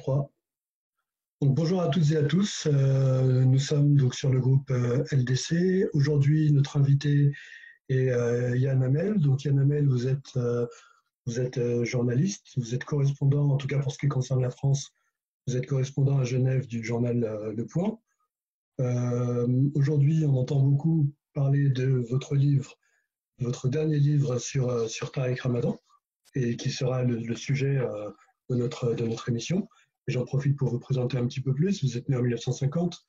3. Donc, bonjour à toutes et à tous. Nous sommes donc sur le groupe LDC. Aujourd'hui, notre invité est Yann Hamel. Donc, Yann Hamel, vous êtes journaliste, vous êtes correspondant, en tout cas pour ce qui concerne la France, vous êtes correspondant à Genève du journal Le Point. Aujourd'hui, on entend beaucoup parler de votre livre, votre dernier livre sur Tariq Ramadan, et qui sera le sujet de notre émission. Et j'en profite pour vous présenter un petit peu plus. Vous êtes né en 1950,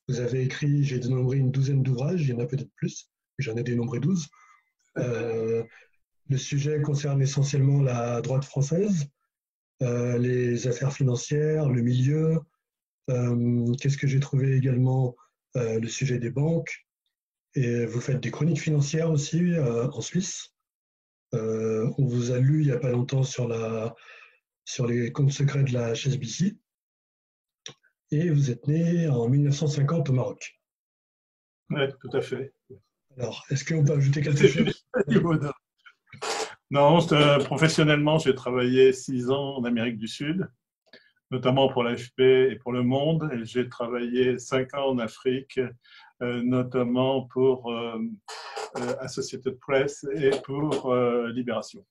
vous avez écrit, j'ai dénombré une douzaine d'ouvrages, il y en a peut-être plus, j'en ai dénombré 12. Le sujet concerne essentiellement la droite française, les affaires financières, le milieu. Qu'est-ce que j'ai trouvé également? Le sujet des banques. Et vous faites des chroniques financières aussi en Suisse. On vous a lu il n'y a pas longtemps sur les comptes secrets de la HSBC. Et vous êtes né en 1950 au Maroc. Oui, tout à fait. Alors, est-ce qu'on peut ajouter quelque chose? Non, professionnellement, j'ai travaillé 6 ans en Amérique du Sud, notamment pour l'AFP et pour Le Monde. Et j'ai travaillé 5 ans en Afrique, notamment pour Associated Press et pour Libération.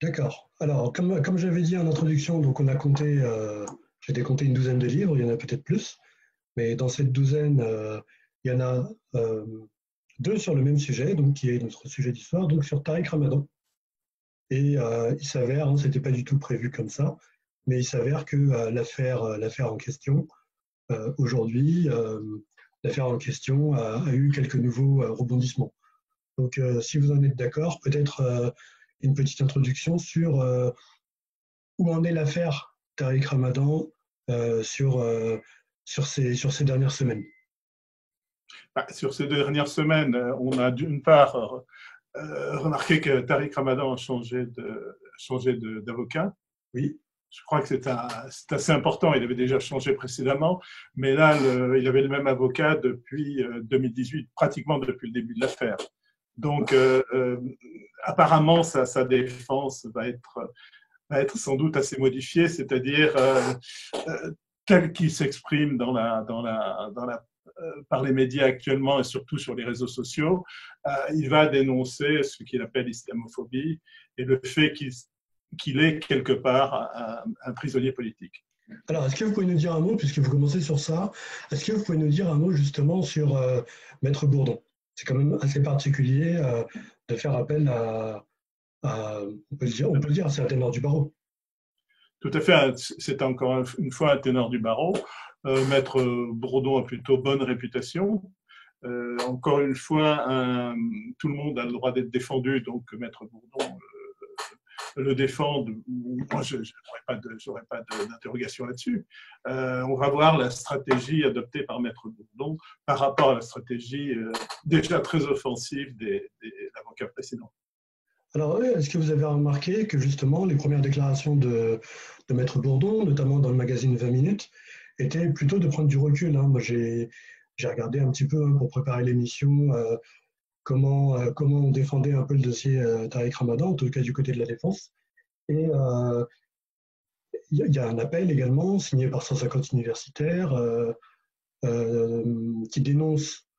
D'accord. Alors, comme j'avais dit en introduction, donc j'ai décompté une douzaine de livres, il y en a peut-être plus, mais dans cette douzaine, il y en a deux sur le même sujet, donc qui est notre sujet d'histoire, donc sur Tariq Ramadan. Et il s'avère, hein, c'était pas du tout prévu comme ça, mais il s'avère que l'affaire en question, aujourd'hui, l'affaire en question a eu quelques nouveaux rebondissements. Donc, si vous en êtes d'accord, peut-être une petite introduction sur où en est l'affaire Tariq Ramadan sur ces dernières semaines. Sur ces dernières semaines, on a d'une part remarqué que Tariq Ramadan a changé d'avocat. Oui. Je crois que c'est assez important. Il avait déjà changé précédemment, mais là, il avait le même avocat depuis 2018, pratiquement depuis le début de l'affaire. Donc, apparemment, sa défense va être sans doute assez modifiée, c'est-à-dire tel qu'il s'exprime par les médias actuellement et surtout sur les réseaux sociaux, il va dénoncer ce qu'il appelle l'islamophobie et le fait qu'il est quelque part un prisonnier politique. Alors, est-ce que vous pouvez nous dire un mot, puisque vous commencez sur ça, est-ce que vous pouvez nous dire un mot justement sur Maître Bourdon? C'est quand même assez particulier de faire appel on peut le dire, c'est un ténor du barreau. Tout à fait, c'est encore une fois un ténor du barreau. Maître Bourdon a plutôt bonne réputation. Encore une fois, tout le monde a le droit d'être défendu, donc Maître Bourdon le défendre, moi je n'aurais pas d'interrogation là-dessus. On va voir la stratégie adoptée par Maître Bourdon par rapport à la stratégie déjà très offensive des avocats précédents. Alors, est-ce que vous avez remarqué que justement les premières déclarations de Maître Bourdon, notamment dans le magazine 20 minutes, étaient plutôt de prendre du recul, hein. Moi, j'ai regardé un petit peu pour préparer l'émission comment on défendait un peu le dossier Tariq Ramadan, en tout cas du côté de la défense. Et il y a un appel également signé par 150 universitaires qui dénonce,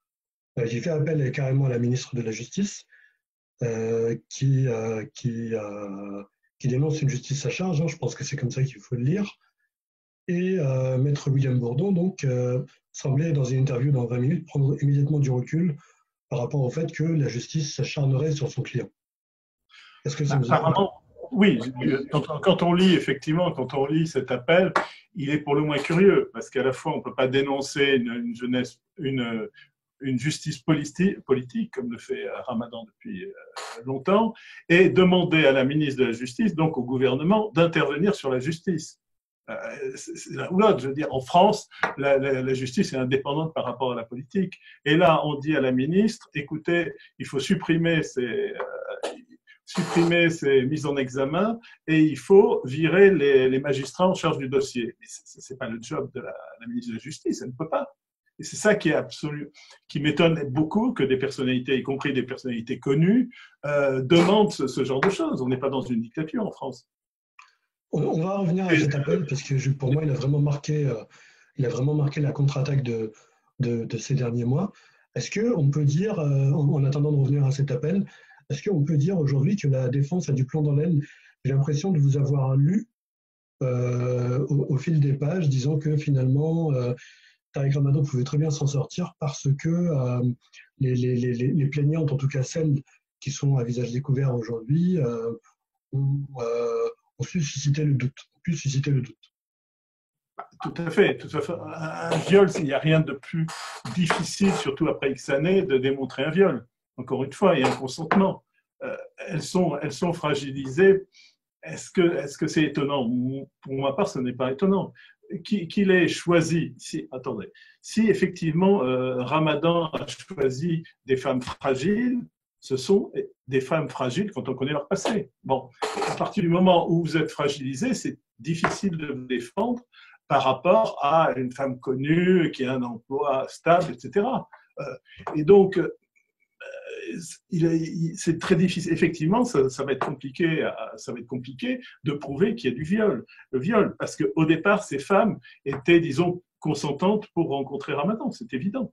j'ai fait appel carrément à la ministre de la Justice, qui dénonce une justice à charge, hein, je pense que c'est comme ça qu'il faut le lire. Et Maître William Bourdon donc, semblait, dans une interview dans 20 minutes, prendre immédiatement du recul par rapport au fait que la justice s'acharnerait sur son client. Est-ce que ça vous apparemment, oui, quand on lit, effectivement, quand on lit cet appel, il est pour le moins curieux, parce qu'à la fois, on ne peut pas dénoncer une justice politique, comme le fait Ramadan depuis longtemps, et demander à la ministre de la Justice, donc au gouvernement, d'intervenir sur la justice. C'est l'un ou l'autre. Je veux dire, en France, la justice est indépendante par rapport à la politique. Et là, on dit à la ministre, écoutez, il faut supprimer ces mises en examen et il faut virer les magistrats en charge du dossier. Ce n'est pas le job de la ministre de la Justice, elle ne peut pas. Et c'est ça qui m'étonne beaucoup, que des personnalités, y compris des personnalités connues, demandent ce genre de choses. On n'est pas dans une dictature en France. On va revenir à cet appel parce que pour moi, il a vraiment marqué la contre-attaque de ces derniers mois. Est-ce qu'on peut dire, en attendant de revenir à cet appel, est-ce qu'on peut dire aujourd'hui que la défense a du plomb dans l'aile? J'ai l'impression de vous avoir lu au fil des pages, disant que finalement, Tariq Ramadan pouvait très bien s'en sortir parce que les plaignantes, en tout cas celles qui sont à visage découvert aujourd'hui, ont, ont pu susciter le doute. Ont pu susciter le doute. Tout à fait, tout à fait. Un viol, il n'y a rien de plus difficile, surtout après X années, de démontrer un viol. Encore une fois, il y a un consentement. Elles sont fragilisées. Est-ce que c'est étonnant? Pour ma part, ce n'est pas étonnant. Qu'il ait choisi, attendez, si effectivement Ramadan a choisi des femmes fragiles, ce sont des femmes fragiles quand on connaît leur passé. Bon, à partir du moment où vous êtes fragilisé, c'est difficile de vous défendre par rapport à une femme connue qui a un emploi stable, etc. Et donc, c'est très difficile. Effectivement, ça va être compliqué de prouver qu'il y a le viol, parce qu'au départ, ces femmes étaient, disons, consentantes pour rencontrer Ramadan, c'est évident.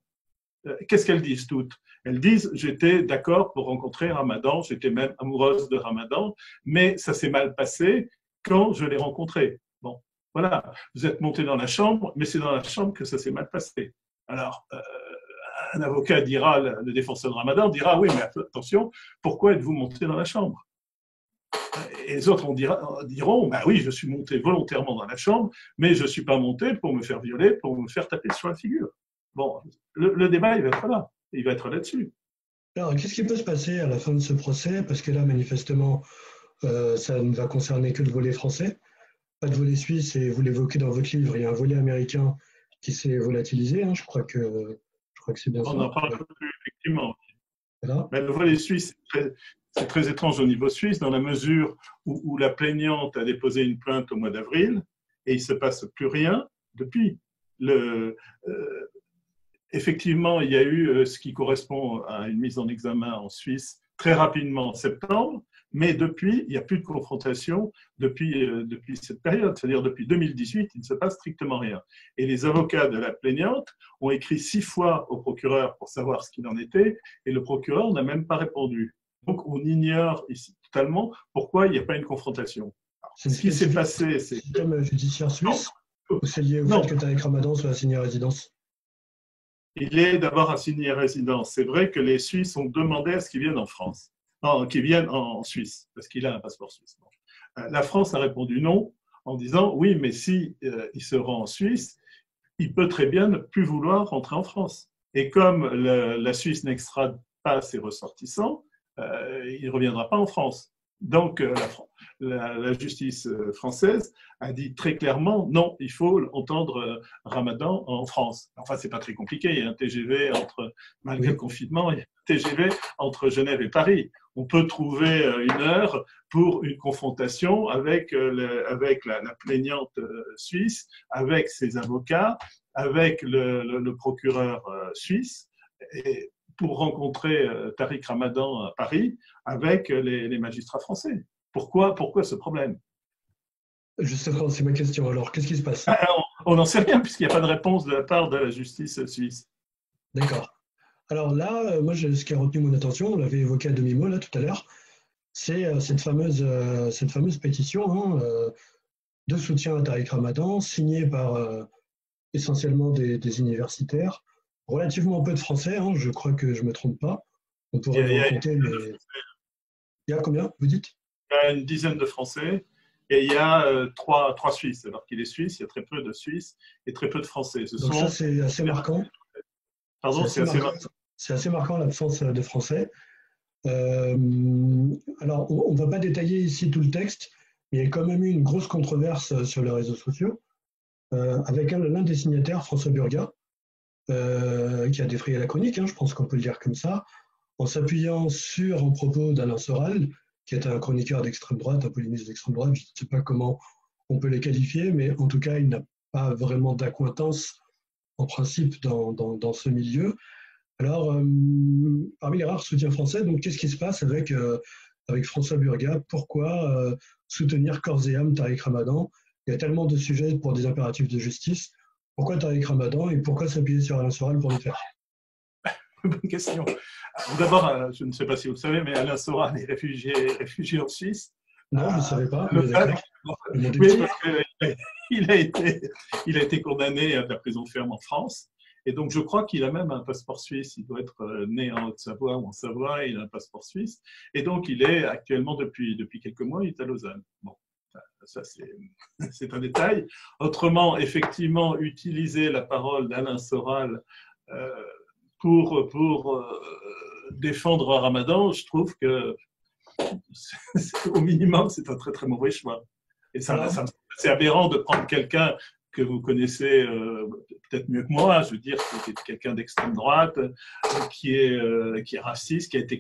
Qu'est-ce qu'elles disent toutes? Elles disent, j'étais d'accord pour rencontrer Ramadan, j'étais même amoureuse de Ramadan, mais ça s'est mal passé quand je l'ai rencontré. Bon, voilà, vous êtes monté dans la chambre, mais c'est dans la chambre que ça s'est mal passé. Alors, un avocat dira, le défenseur de Ramadan dira, oui, mais attention, pourquoi êtes-vous monté dans la chambre? Et les autres diront, bah oui, je suis monté volontairement dans la chambre, mais je ne suis pas monté pour me faire violer, pour me faire taper sur la figure. Bon, le débat, il va être là. Il va être là-dessus. Alors, qu'est-ce qui peut se passer à la fin de ce procès? Parce que là, manifestement, ça ne va concerner que le volet français, pas de volet suisse, et vous l'évoquez dans votre livre, il y a un volet américain qui s'est volatilisé, hein, je crois que c'est bien ça. On en parle plus, effectivement. Voilà. Mais le volet suisse, c'est très étrange au niveau suisse, dans la mesure où la plaignante a déposé une plainte au mois d'avril et il ne se passe plus rien depuis. Effectivement, il y a eu ce qui correspond à une mise en examen en Suisse très rapidement en septembre, mais depuis, il n'y a plus de confrontation depuis cette période, c'est-à-dire depuis 2018, il ne se passe strictement rien. Et les avocats de la plaignante ont écrit 6 fois au procureur pour savoir ce qu'il en était, et le procureur n'a même pas répondu. Donc, on ignore ici totalement pourquoi il n'y a pas une confrontation. Alors, ce qui s'est passé, c'est... Le système judiciaire suisse, ou c'est lié au fait que Tariq Ramadan soit assigné à résidence? Il est d'abord assigné à résidence. C'est vrai que les Suisses ont demandé à ce qu'il vienne en France, qu'il vienne en Suisse, parce qu'il a un passeport suisse. La France a répondu non, en disant oui, mais si il se rend en Suisse, il peut très bien ne plus vouloir rentrer en France. Et comme la Suisse n'extrade pas ses ressortissants, il ne reviendra pas en France. Donc, la justice française a dit très clairement non, il faut entendre Ramadan en France. Enfin, c'est pas très compliqué. Il y a un TGV malgré le confinement, il y a un TGV entre Genève et Paris. On peut trouver une heure pour une confrontation avec la plaignante suisse, avec ses avocats, avec le procureur suisse. Et pour rencontrer Tariq Ramadan à Paris avec les magistrats français. Pourquoi ce problème? Justement, c'est ma question. Alors, qu'est-ce qui se passe? On n'en sait rien puisqu'il n'y a pas de réponse de la part de la justice suisse. D'accord. Alors là, moi, ce qui a retenu mon attention, on l'avait évoqué à demi-mot là tout à l'heure, c'est cette fameuse pétition de soutien à Tariq Ramadan, signée par essentiellement des universitaires, relativement peu de Français, hein, je crois que je ne me trompe pas. On pourrait vous raconter, mais... Il y a combien, vous dites? Il y a une dizaine de Français et il y a trois Suisses. Alors qu'il est Suisse, il y a très peu de Suisses et très peu de Français. Donc ça, c'est assez marquant. Pardon, c'est assez marquant. C'est assez marquant l'absence de Français. Alors, on ne va pas détailler ici tout le texte, mais il y a quand même eu une grosse controverse sur les réseaux sociaux avec l'un des signataires, François Burga, qui a défrayé la chronique, hein, je pense qu'on peut le dire comme ça, en s'appuyant sur un propos d'Alain Soral, qui est un chroniqueur d'extrême droite, un polémiste d'extrême droite, je ne sais pas comment on peut les qualifier, mais en tout cas, il n'a pas vraiment d'accointance en principe dans ce milieu. Alors, parmi les rares soutiens français, donc qu'est-ce qui se passe avec avec François Burga, pourquoi soutenir corps et âme Tariq Ramadan? Il y a tellement de sujets pour des impératifs de justice. Pourquoi Tariq Ramadan et pourquoi s'appuyer sur Alain Soral pour le faire? Bonne question. D'abord, je ne sais pas si vous le savez, mais Alain Soral est réfugié en Suisse. Non, je ne savais pas, mais d'accord. Oui, parce qu'il a été condamné à de la prison ferme en France. Et donc, je crois qu'il a même un passeport suisse. Il doit être né en Haute-Savoie ou en Savoie. Il a un passeport suisse. Et donc, il est actuellement, depuis quelques mois, il est à Lausanne. Bon, ça, c'est un détail. Autrement, effectivement, utiliser la parole d'Alain Soral pour défendre Ramadan, je trouve que au minimum, c'est un très très mauvais choix. Et c'est aberrant de prendre quelqu'un que vous connaissez peut-être mieux que moi, je veux dire, qui est quelqu'un d'extrême droite, qui est raciste, qui a été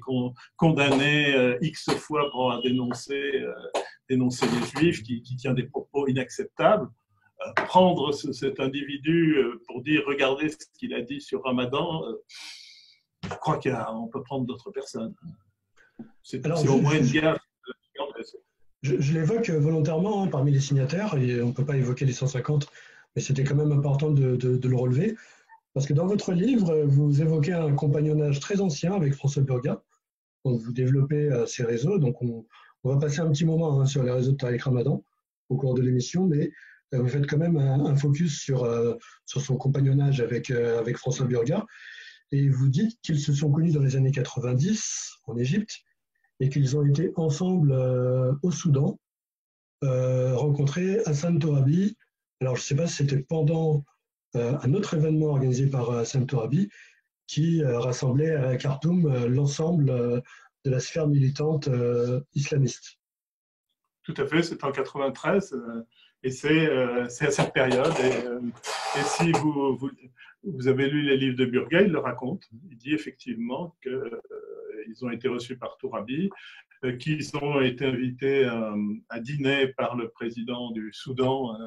condamné X fois pour avoir dénoncé les Juifs, qui tient des propos inacceptables. Prendre cet individu pour dire regardez ce qu'il a dit sur Ramadan, je crois qu'on peut prendre d'autres personnes. C'est au moins une gaffe. Je l'évoque volontairement parmi les signataires, et on ne peut pas évoquer les 150, mais c'était quand même important de le relever, parce que dans votre livre, vous évoquez un compagnonnage très ancien avec François Burga, donc vous développez ces réseaux, donc on va passer un petit moment sur les réseaux de Tariq Ramadan au cours de l'émission, mais vous faites quand même un focus sur son compagnonnage avec François Burga, et vous dites qu'ils se sont connus dans les années 90 en Égypte, et qu'ils ont été ensemble au Soudan, rencontrer Hassan Torabi. Alors, je ne sais pas si c'était pendant un autre événement organisé par Hassan Torabi qui rassemblait à Khartoum l'ensemble de la sphère militante islamiste. Tout à fait, c'est en 93 et c'est à cette période. Et si vous avez lu les livres de Burga, il le raconte. Il dit effectivement qu'ils ont été reçus par Tourabi, qu'ils ont été invités à dîner par le président du Soudan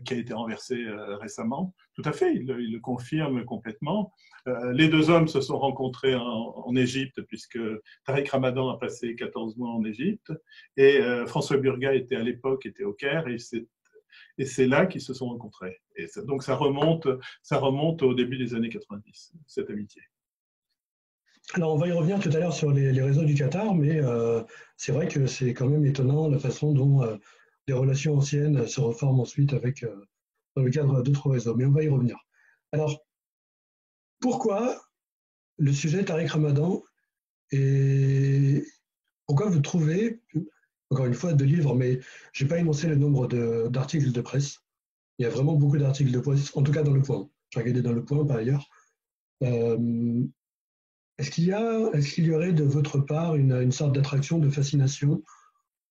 qui a été renversé récemment. Tout à fait, il le confirme complètement. Les deux hommes se sont rencontrés en Égypte, puisque Tariq Ramadan a passé 14 mois en Égypte, et François Burga était à l'époque au Caire, et c'est là qu'ils se sont rencontrés. Et donc ça remonte au début des années 90, cette amitié. Alors, on va y revenir tout à l'heure sur les réseaux du Qatar, mais c'est vrai que c'est quand même étonnant la façon dont les relations anciennes se reforment ensuite dans le cadre d'autres réseaux, mais on va y revenir. Alors, pourquoi le sujet Tariq Ramadan et pourquoi vous trouvez, encore une fois, de livres, mais je n'ai pas énoncé le nombre d'articles de presse. Il y a vraiment beaucoup d'articles de presse, en tout cas dans Le Point. J'ai regardé dans Le Point par ailleurs. Est-ce qu'il y aurait de votre part une sorte d'attraction, de fascination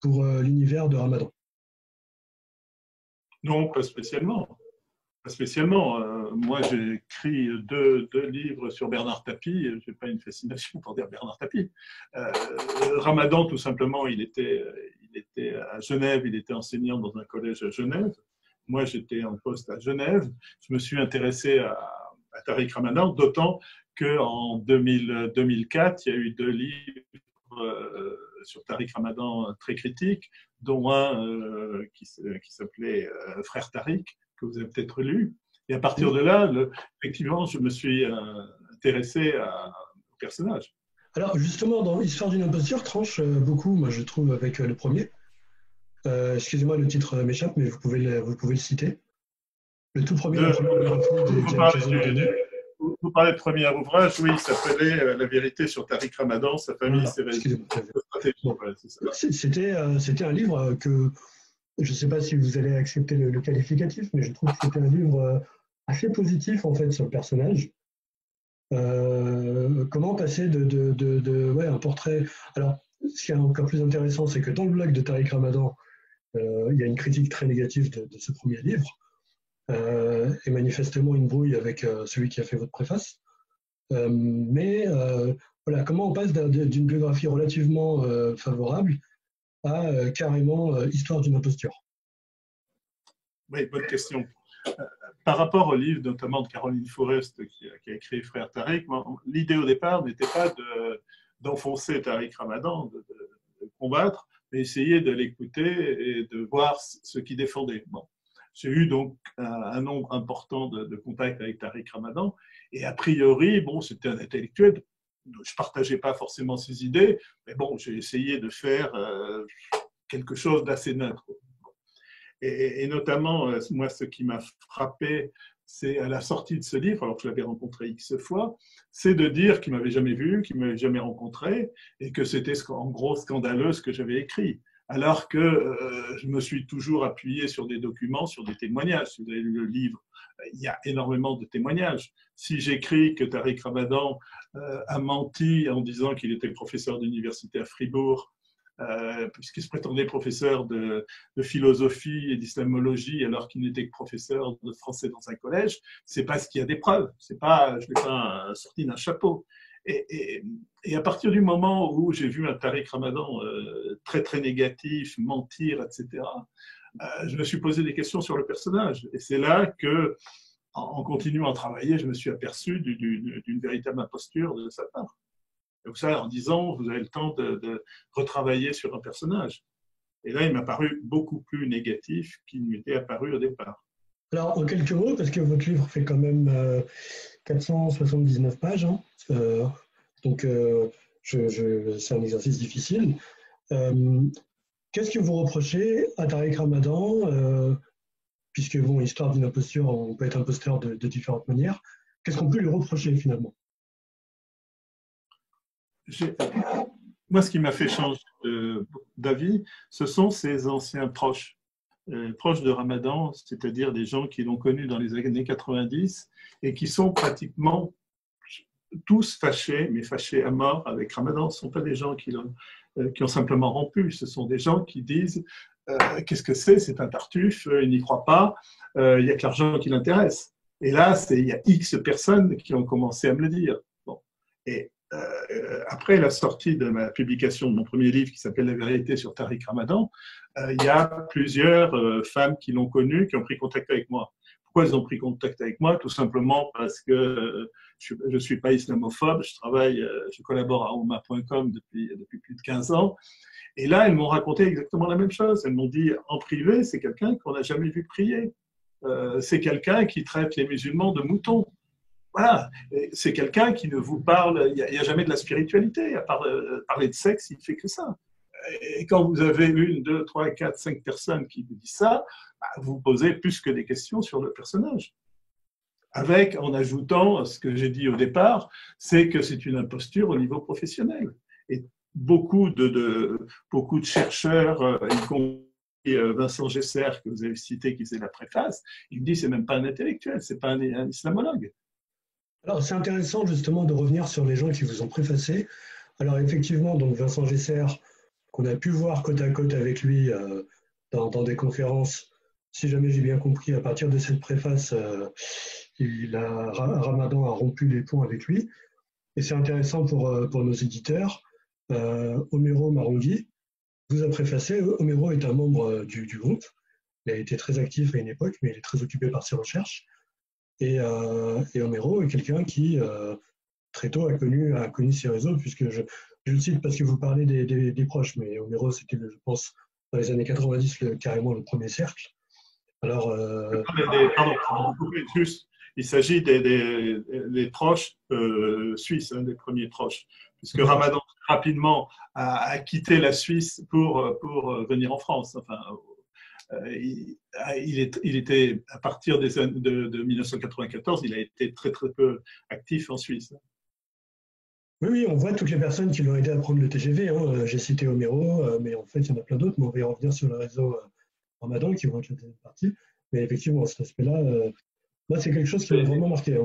pour l'univers de Ramadan? Non, pas spécialement. Pas spécialement. Moi, j'ai écrit deux livres sur Bernard Tapie. Je n'ai pas une fascination pour dire Bernard Tapie. Ramadan, tout simplement, il était à Genève. Il était enseignant dans un collège à Genève. Moi, j'étais en poste à Genève. Je me suis intéressé à Tariq Ramadan, d'autant qu'en 2004, il y a eu 2 livres sur Tariq Ramadan très critiques, dont un qui s'appelait Frère Tariq, que vous avez peut-être lu. Et à partir de là, effectivement, je me suis intéressé au personnage. Alors, justement, dans Histoire d'une imposture, tranche beaucoup, moi, je trouve, avec le premier. Excusez-moi, le titre m'échappe, mais vous pouvez le citer. Le tout premier, la première biographie des vous parlez de premier ouvrage, oui, il s'appelait La vérité sur Tariq Ramadan, sa famille, ses réseaux. C'était un livre que, je ne sais pas si vous allez accepter le qualificatif, mais je trouve que c'était un livre assez positif, en fait, sur le personnage. Comment passer un portrait... Alors, ce qui est encore plus intéressant, c'est que dans le blog de Tariq Ramadan, il y a une critique très négative de ce premier livre. Et manifestement une brouille avec celui qui a fait votre préface. Mais voilà, comment on passe d'une biographie relativement favorable à carrément Histoire d'une imposture? Oui, bonne question. Par rapport au livre, notamment de Caroline Forest, qui a écrit Frère Tariq, l'idée au départ n'était pas d'enfoncer Tariq Ramadan, combattre, mais essayer de l'écouter et de voir ce qu'il défendait. Bon. J'ai eu donc un nombre important de contacts avec Tariq Ramadan, et a priori, bon, c'était un intellectuel. Je ne partageais pas forcément ses idées, mais bon, j'ai essayé de faire quelque chose d'assez neutre. Et notamment, moi, ce qui m'a frappé, c'est à la sortie de ce livre, alors que je l'avais rencontré X fois, c'est de dire qu'il ne m'avait jamais vu, qu'il ne m'avait jamais rencontré, et que c'était en gros scandaleux ce que j'avais écrit. Alors que je me suis toujours appuyé sur des documents, sur des témoignages. Si vous avez lu le livre, il y a énormément de témoignages. Si j'écris que Tariq Ramadan a menti en disant qu'il était professeur d'université à Fribourg, puisqu'il se prétendait professeur de philosophie et d'islamologie alors qu'il n'était que professeur de français dans un collège, c'est parce qu'il y a des preuves. C'est pas, je ne l'ai pas sorti d'un chapeau. Et à partir du moment où j'ai vu un Tariq Ramadan très très négatif, mentir, etc., je me suis posé des questions sur le personnage. Et c'est là que, en continuant à travailler, je me suis aperçu d'une véritable imposture de sa part. Donc ça, en disant, vous avez le temps de retravailler sur un personnage. Et là, il m'a paru beaucoup plus négatif qu'il ne m'était apparu au départ. Alors, en quelques mots, parce que votre livre fait quand même 479 pages, hein, donc c'est un exercice difficile. Qu'est-ce que vous reprochez à Tariq Ramadan, puisque, bon, histoire d'une imposture, on peut être imposteur de différentes manières. Qu'est-ce qu'on peut lui reprocher finalement? Moi, ce qui m'a fait changer d'avis, ce sont ses anciens proches, proches de Ramadan, c'est-à-dire des gens qui l'ont connu dans les années 90 et qui sont pratiquement tous fâchés, mais fâchés à mort avec Ramadan. Ce ne sont pas des gens qui ont simplement rompu, ce sont des gens qui disent qu'est-ce que c'est un tartuffe, il n'y croit pas, il n'y a que l'argent qui l'intéresse. Et là, il y a X personnes qui ont commencé à me le dire. Bon. Et après la sortie de ma publication de mon premier livre qui s'appelle La vérité sur Tariq Ramadan, il y a plusieurs femmes qui l'ont connu, qui ont pris contact avec moi. Pourquoi elles ont pris contact avec moi? Tout simplement parce que je ne suis pas islamophobe, je collabore à Ouma.com depuis plus de 15 ans. Et là, elles m'ont raconté exactement la même chose. Elles m'ont dit, en privé, c'est quelqu'un qu'on n'a jamais vu prier. C'est quelqu'un qui traite les musulmans de moutons. Voilà, c'est quelqu'un qui ne vous parle, il n'y a jamais de la spiritualité, à part parler de sexe, il ne fait que ça. Et quand vous avez 1, 2, 3, 4, 5 personnes qui vous disent ça, vous posez plus que des questions sur le personnage. En ajoutant ce que j'ai dit au départ, c'est que c'est une imposture au niveau professionnel. Et beaucoup de chercheurs, y compris Vincent Gesser, que vous avez cité, qui faisait la préface, il me dit que ce n'est même pas un intellectuel, ce n'est pas un islamologue. Alors, c'est intéressant justement de revenir sur les gens qui vous ont préfacé. Alors, effectivement, donc Vincent Gesser, qu'on a pu voir côte à côte avec lui dans des conférences, si jamais j'ai bien compris, à partir de cette préface, Ramadan a rompu les ponts avec lui. Et c'est intéressant pour nos éditeurs. Homero Maronghi vous a préfacé. Homero est un membre du groupe. Il a été très actif à une époque, mais il est très occupé par ses recherches. Et Homero est quelqu'un qui, très tôt, a connu ces réseaux, puisque je le cite parce que vous parlez des proches, mais Homero, c'était, je pense, dans les années 90, carrément le premier cercle. Alors, pardon, juste, il s'agit des proches suisses, des premiers proches, puisque Ramadan, rapidement, a quitté la Suisse pour venir en France. Enfin, il était, à partir de 1994, il a été très très peu actif en Suisse. Oui, on voit toutes les personnes qui l'ont aidé à prendre le TGV. Hein. J'ai cité Homero, mais en fait, il y en a plein d'autres, mais on va y revenir sur le réseau Ramadan, qui vont être la deuxième partie. Mais effectivement, cet aspect-là, moi, c'est quelque chose qui m'a vraiment marqué.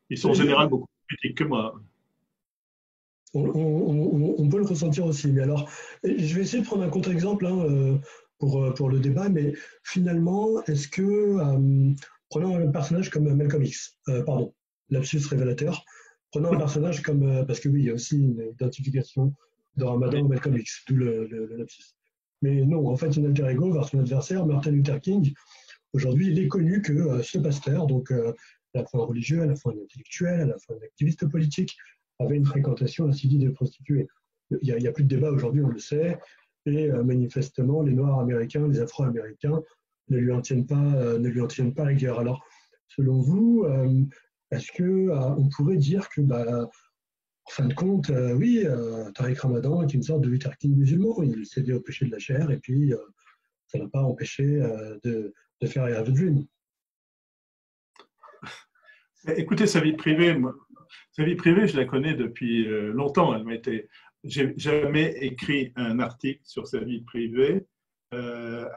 Ils sont en général beaucoup plus critiques que moi. On peut le ressentir aussi. Mais alors, je vais essayer de prendre un contre-exemple hein, pour le débat, mais finalement, est-ce que, prenons un personnage comme Malcolm X, pardon, lapsus révélateur, prenons un personnage comme, parce que oui, il y a aussi une identification de Ramadan ou Malcolm X, d'où le lapsus. Mais non, en fait, son alter ego vers son adversaire, Martin Luther King, aujourd'hui, il est connu que ce pasteur, donc à la fois un religieux, à la fois un intellectuel, à la fois un activiste politique, avait une fréquentation assidue des prostituées. Il y a plus de débat aujourd'hui, on le sait, et manifestement, les Noirs américains, les Afro-Américains ne lui en tiennent pas rigueur. Alors, selon vous, est-ce que on pourrait dire que, bah, en fin de compte, oui, Tariq Ramadan est une sorte de Luther King musulman. Il cédait au péché de la chair et puis ça n'a pas empêché de faire I Have a Dream. Écoutez, sa vie privée, je la connais depuis longtemps. J'ai jamais écrit un article sur sa vie privée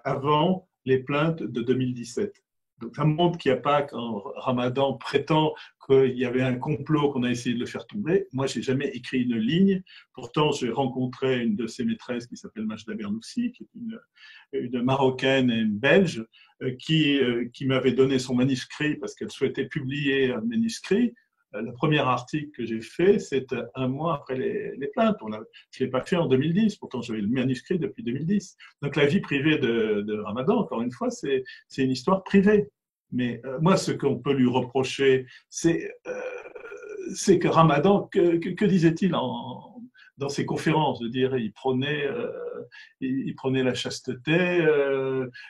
avant les plaintes de 2017. Donc ça montre qu'il n'y a pas, quand Ramadan prétend qu'il y avait un complot, qu'on a essayé de le faire tomber. Moi, j'ai jamais écrit une ligne. Pourtant, j'ai rencontré une de ses maîtresses qui s'appelle Majda Bernoussi, qui est une Marocaine et une Belge, qui m'avait donné son manuscrit parce qu'elle souhaitait publier un manuscrit. Le premier article que j'ai fait, c'est un mois après les plaintes. Je ne l'ai pas fait en 2010, pourtant j'avais le manuscrit depuis 2010. Donc la vie privée de Ramadan, encore une fois, c'est une histoire privée. Mais moi, ce qu'on peut lui reprocher, c'est que Ramadan, que disait-il dans ses conférences? Je veux dire, il prenait la chasteté,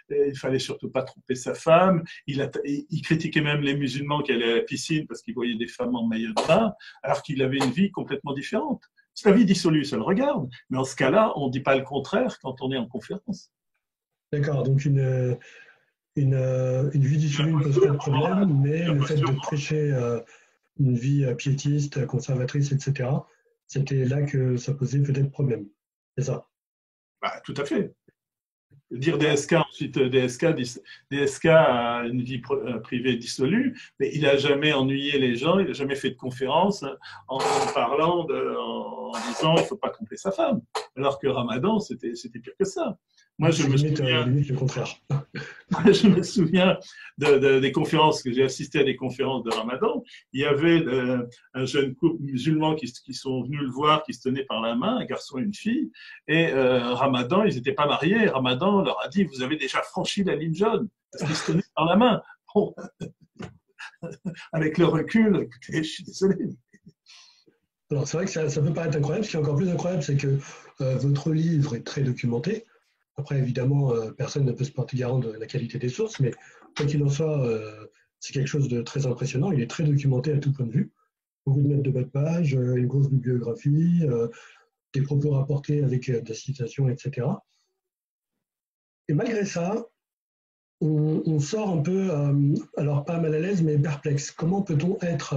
il fallait surtout pas tromper sa femme, il critiquait même les musulmans qui allaient à la piscine parce qu'ils voyaient des femmes en maillot de bain, alors qu'il avait une vie complètement différente. C'est la vie dissolue, ça le regarde, mais en ce cas-là, on ne dit pas le contraire quand on est en conférence. D'accord, donc une vie dissolue ne pose pas de problème, mais le fait de prêcher une vie piétiste, conservatrice, etc., c'était là que ça posait peut-être problème. C'est ça? Bah, tout à fait. Dire DSK, ensuite DSK a une vie privée dissolue, mais il n'a jamais ennuyé les gens, il n'a jamais fait de conférence en parlant, en disant il ne faut pas tromper sa femme. Alors que Ramadan, c'était pire que ça. Moi, je me souviens, limite le contraire. Je me souviens des conférences, que j'ai assisté à des conférences de Ramadan. Il y avait un jeune couple musulman qui sont venus le voir, qui se tenaient par la main, un garçon et une fille. Et Ramadan, ils n'étaient pas mariés. Ramadan leur a dit, vous avez déjà franchi la ligne jaune, parce qu'ils se tenaient par la main. Bon. Avec le recul, écoutez, je suis désolé. Alors, c'est vrai que ça peut paraître incroyable. Ce qui est encore plus incroyable, c'est que votre livre est très documenté. Après, évidemment, personne ne peut se porter garant de la qualité des sources, mais quoi qu'il en soit, c'est quelque chose de très impressionnant. Il est très documenté à tout point de vue. Beaucoup de mètres de bas de page, une grosse bibliographie, des propos rapportés avec des citations, etc. Et malgré ça, on sort un peu, alors pas mal à l'aise, mais perplexe. Comment peut-on être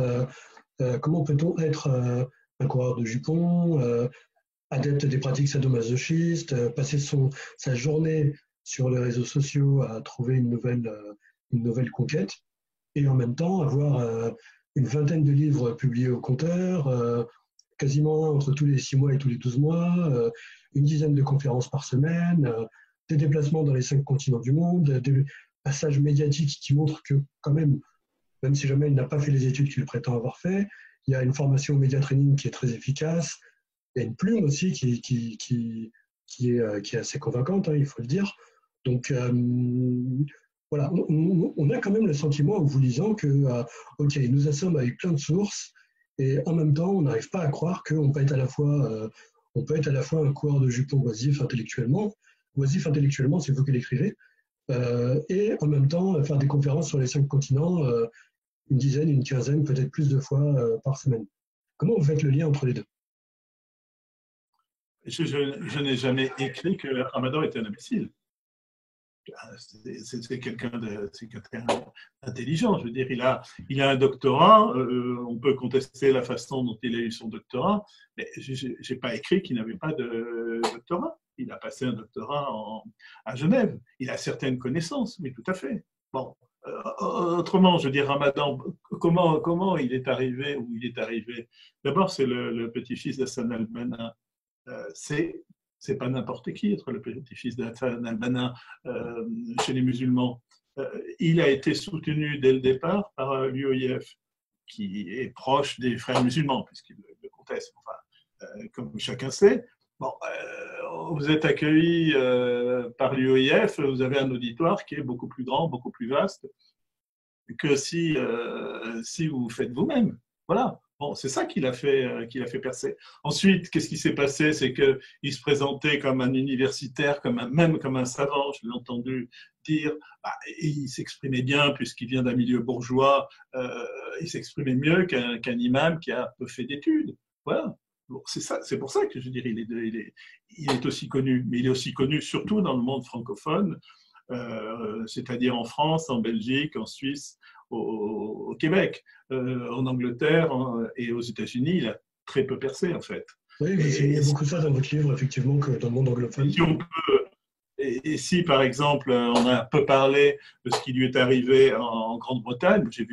un coureur de jupons, adepte des pratiques sadomasochistes, passer sa journée sur les réseaux sociaux à trouver une nouvelle conquête, et en même temps avoir une vingtaine de livres publiés au compteur, quasiment entre tous les 6 mois et tous les 12 mois, une dizaine de conférences par semaine, des déplacements dans les 5 continents du monde, des passages médiatiques qui montrent que quand même si jamais il n'a pas fait les études qu'il prétend avoir fait, il y a une formation au média training qui est très efficace. Il y a une plume aussi qui est assez convaincante, hein, il faut le dire. Donc, voilà, on a quand même le sentiment en vous lisant que, OK, nous assomment avec plein de sources, et en même temps, on n'arrive pas à croire qu'on peut être à la fois, un coureur de jupons oisif intellectuellement, c'est vous qui l'écrivez, et en même temps faire des conférences sur les 5 continents, une dizaine, une quinzaine, peut-être plus de fois par semaine. Comment vous faites le lien entre les deux? Je n'ai jamais écrit que Ramadan était un imbécile. C'est quelqu'un d'intelligent. Je veux dire, il a un doctorat. On peut contester la façon dont il a eu son doctorat, mais je n'ai pas écrit qu'il n'avait pas de doctorat. Il a passé un doctorat à Genève. Il a certaines connaissances, mais tout à fait. Bon. Autrement, je veux dire, Ramadan, comment il est arrivé où il est arrivé? D'abord, c'est le petit-fils d'Hassan al-Banna. C'est pas n'importe qui être le petit-fils d'Hassan al-Banna chez les musulmans. Il a été soutenu dès le départ par l'UOIF, qui est proche des frères musulmans, puisqu'il le conteste, enfin, comme chacun sait. Bon, vous êtes accueilli par l'UOIF, vous avez un auditoire qui est beaucoup plus grand, beaucoup plus vaste que si vous faites vous-même. Voilà. Bon, c'est ça qui l'a fait percer. Ensuite, qu'est-ce qui s'est passé? C'est qu'il se présentait comme un universitaire, même comme un savant, je l'ai entendu dire. Bah, il s'exprimait bien puisqu'il vient d'un milieu bourgeois, il s'exprimait mieux qu'un imam qui a peu fait d'études. Voilà. Bon, c'est pour ça que je dirais il est aussi connu, mais il est aussi connu surtout dans le monde francophone, c'est-à-dire en France, en Belgique, en Suisse, au Québec, en Angleterre et aux États-Unis, il a très peu percé en fait. Oui, vous soulignez beaucoup ça dans votre livre, effectivement, que dans le monde anglophone. Si on peut, et si, par exemple, on a un peu parlé de ce qui lui est arrivé en Grande-Bretagne, je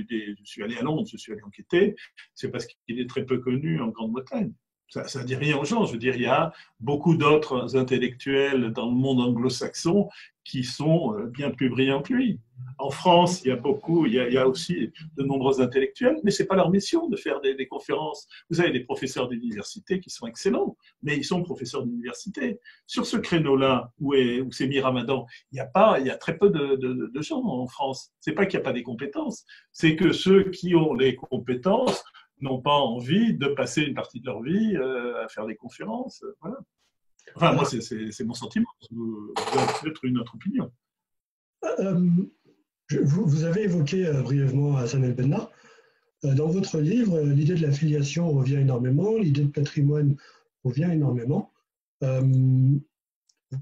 suis allé à Londres, je suis allé enquêter, c'est parce qu'il est très peu connu en Grande-Bretagne. Ça ne dit rien aux gens. Je veux dire, il y a beaucoup d'autres intellectuels dans le monde anglo-saxon qui sont bien plus brillants que lui. En France, il y a aussi de nombreux intellectuels, mais ce n'est pas leur mission de faire des conférences. Vous avez des professeurs d'université qui sont excellents, mais ils sont professeurs d'université. Sur ce créneau-là, où c'est Mir Ramadan, il y a très peu de gens en France. Ce n'est pas qu'il n'y a pas des compétences, c'est que ceux qui ont les compétences n'ont pas envie de passer une partie de leur vie à faire des conférences. Voilà. Enfin, moi, c'est mon sentiment. Vous avez peut-être une autre opinion. Vous avez évoqué brièvement Hassan el-Benna. Dans votre livre, l'idée de l'affiliation revient énormément, l'idée de patrimoine revient énormément. Vous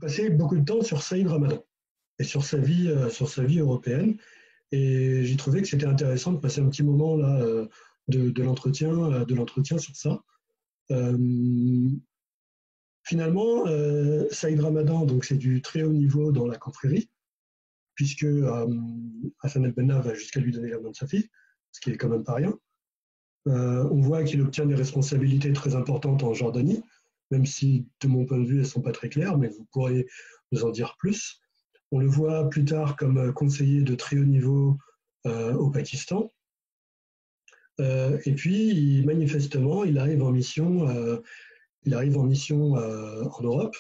passez beaucoup de temps sur Saïd Ramadan et sur sa vie européenne. Et j'ai trouvé que c'était intéressant de passer un petit moment là de l'entretien sur ça. Finalement, Saïd Ramadan, donc c'est du très haut niveau dans la confrérie, puisque Hassan el-Benna va jusqu'à lui donner la main de sa fille, ce qui est quand même pas rien. On voit qu'il obtient des responsabilités très importantes en Jordanie, même si, de mon point de vue, elles ne sont pas très claires, mais vous pourrez nous en dire plus. On le voit plus tard comme conseiller de très haut niveau au Pakistan. Et puis, manifestement, il arrive en mission en Europe.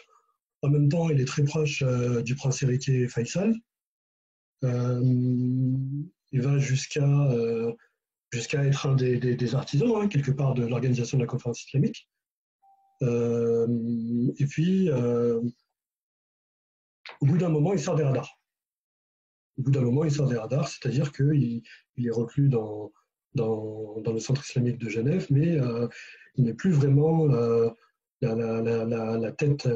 En même temps, il est très proche du prince héritier Faisal. Il va jusqu'à être un des artisans, hein, quelque part, de l'organisation de la conférence islamique. Et puis, au bout d'un moment, il sort des radars. C'est-à-dire qu'il est reclus dans le centre islamique de Genève, mais il n'est plus vraiment la tête.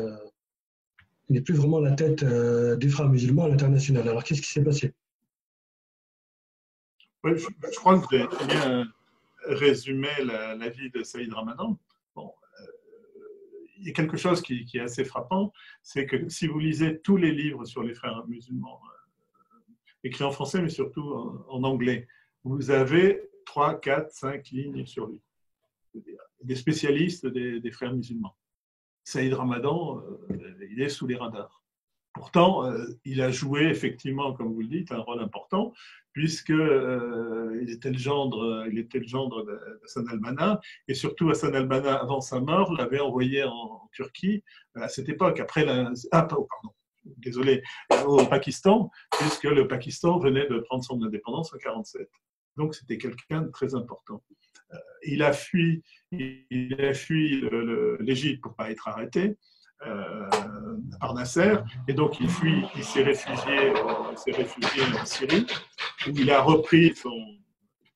Il n'est plus vraiment la tête des frères musulmans à l'international. Alors, qu'est-ce qui s'est passé? Oui, je crois que vous avez très bien résumé la vie de Saïd Ramadan. Bon, il y a quelque chose qui est assez frappant, c'est que si vous lisez tous les livres sur les frères musulmans, écrits en français, mais surtout en anglais, vous avez 3, 4, 5 lignes sur lui. Des spécialistes des frères musulmans. Saïd Ramadan, il est sous les radars. Pourtant, il a joué effectivement, comme vous le dites, un rôle important, puisqu'il était le gendre d'Hassan al-Banna, et surtout Hassan al-Banna, avant sa mort, l'avait envoyé en Turquie à cette époque, au Pakistan, puisque le Pakistan venait de prendre son indépendance en 1947. Donc c'était quelqu'un de très important. Il a fui l'Égypte pour ne pas être arrêté par Nasser, et donc il s'est réfugié en Syrie, où il a repris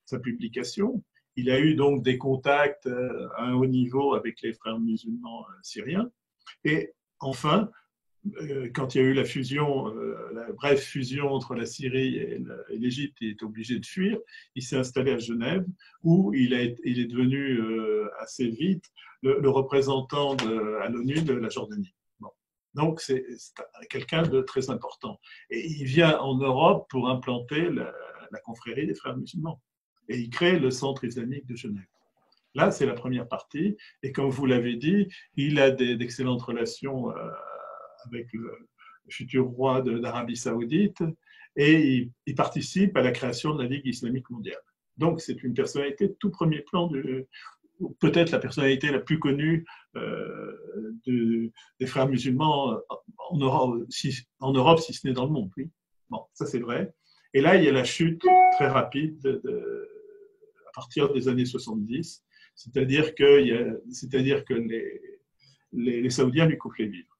sa publication. Il a eu donc des contacts à un haut niveau avec les frères musulmans syriens, et enfin, quand il y a eu la brève fusion entre la Syrie et l'Égypte, il est obligé de fuir. Il s'est installé à Genève, où il est devenu assez vite le représentant à l'ONU de la Jordanie. Bon. Donc, c'est quelqu'un de très important. Et il vient en Europe pour implanter la confrérie des frères musulmans. Et il crée le centre islamique de Genève. Là, c'est la première partie. Et comme vous l'avez dit, il a d'excellentes relations avec le futur roi d'Arabie Saoudite, et il participe à la création de la Ligue islamique mondiale. Donc c'est une personnalité de tout premier plan, peut-être la personnalité la plus connue des frères musulmans en Europe, si ce n'est dans le monde. Oui. Bon, ça c'est vrai. Et là, il y a la chute très rapide à partir des années 70. c'est-à-dire que les Saoudiens lui coupent les vivres.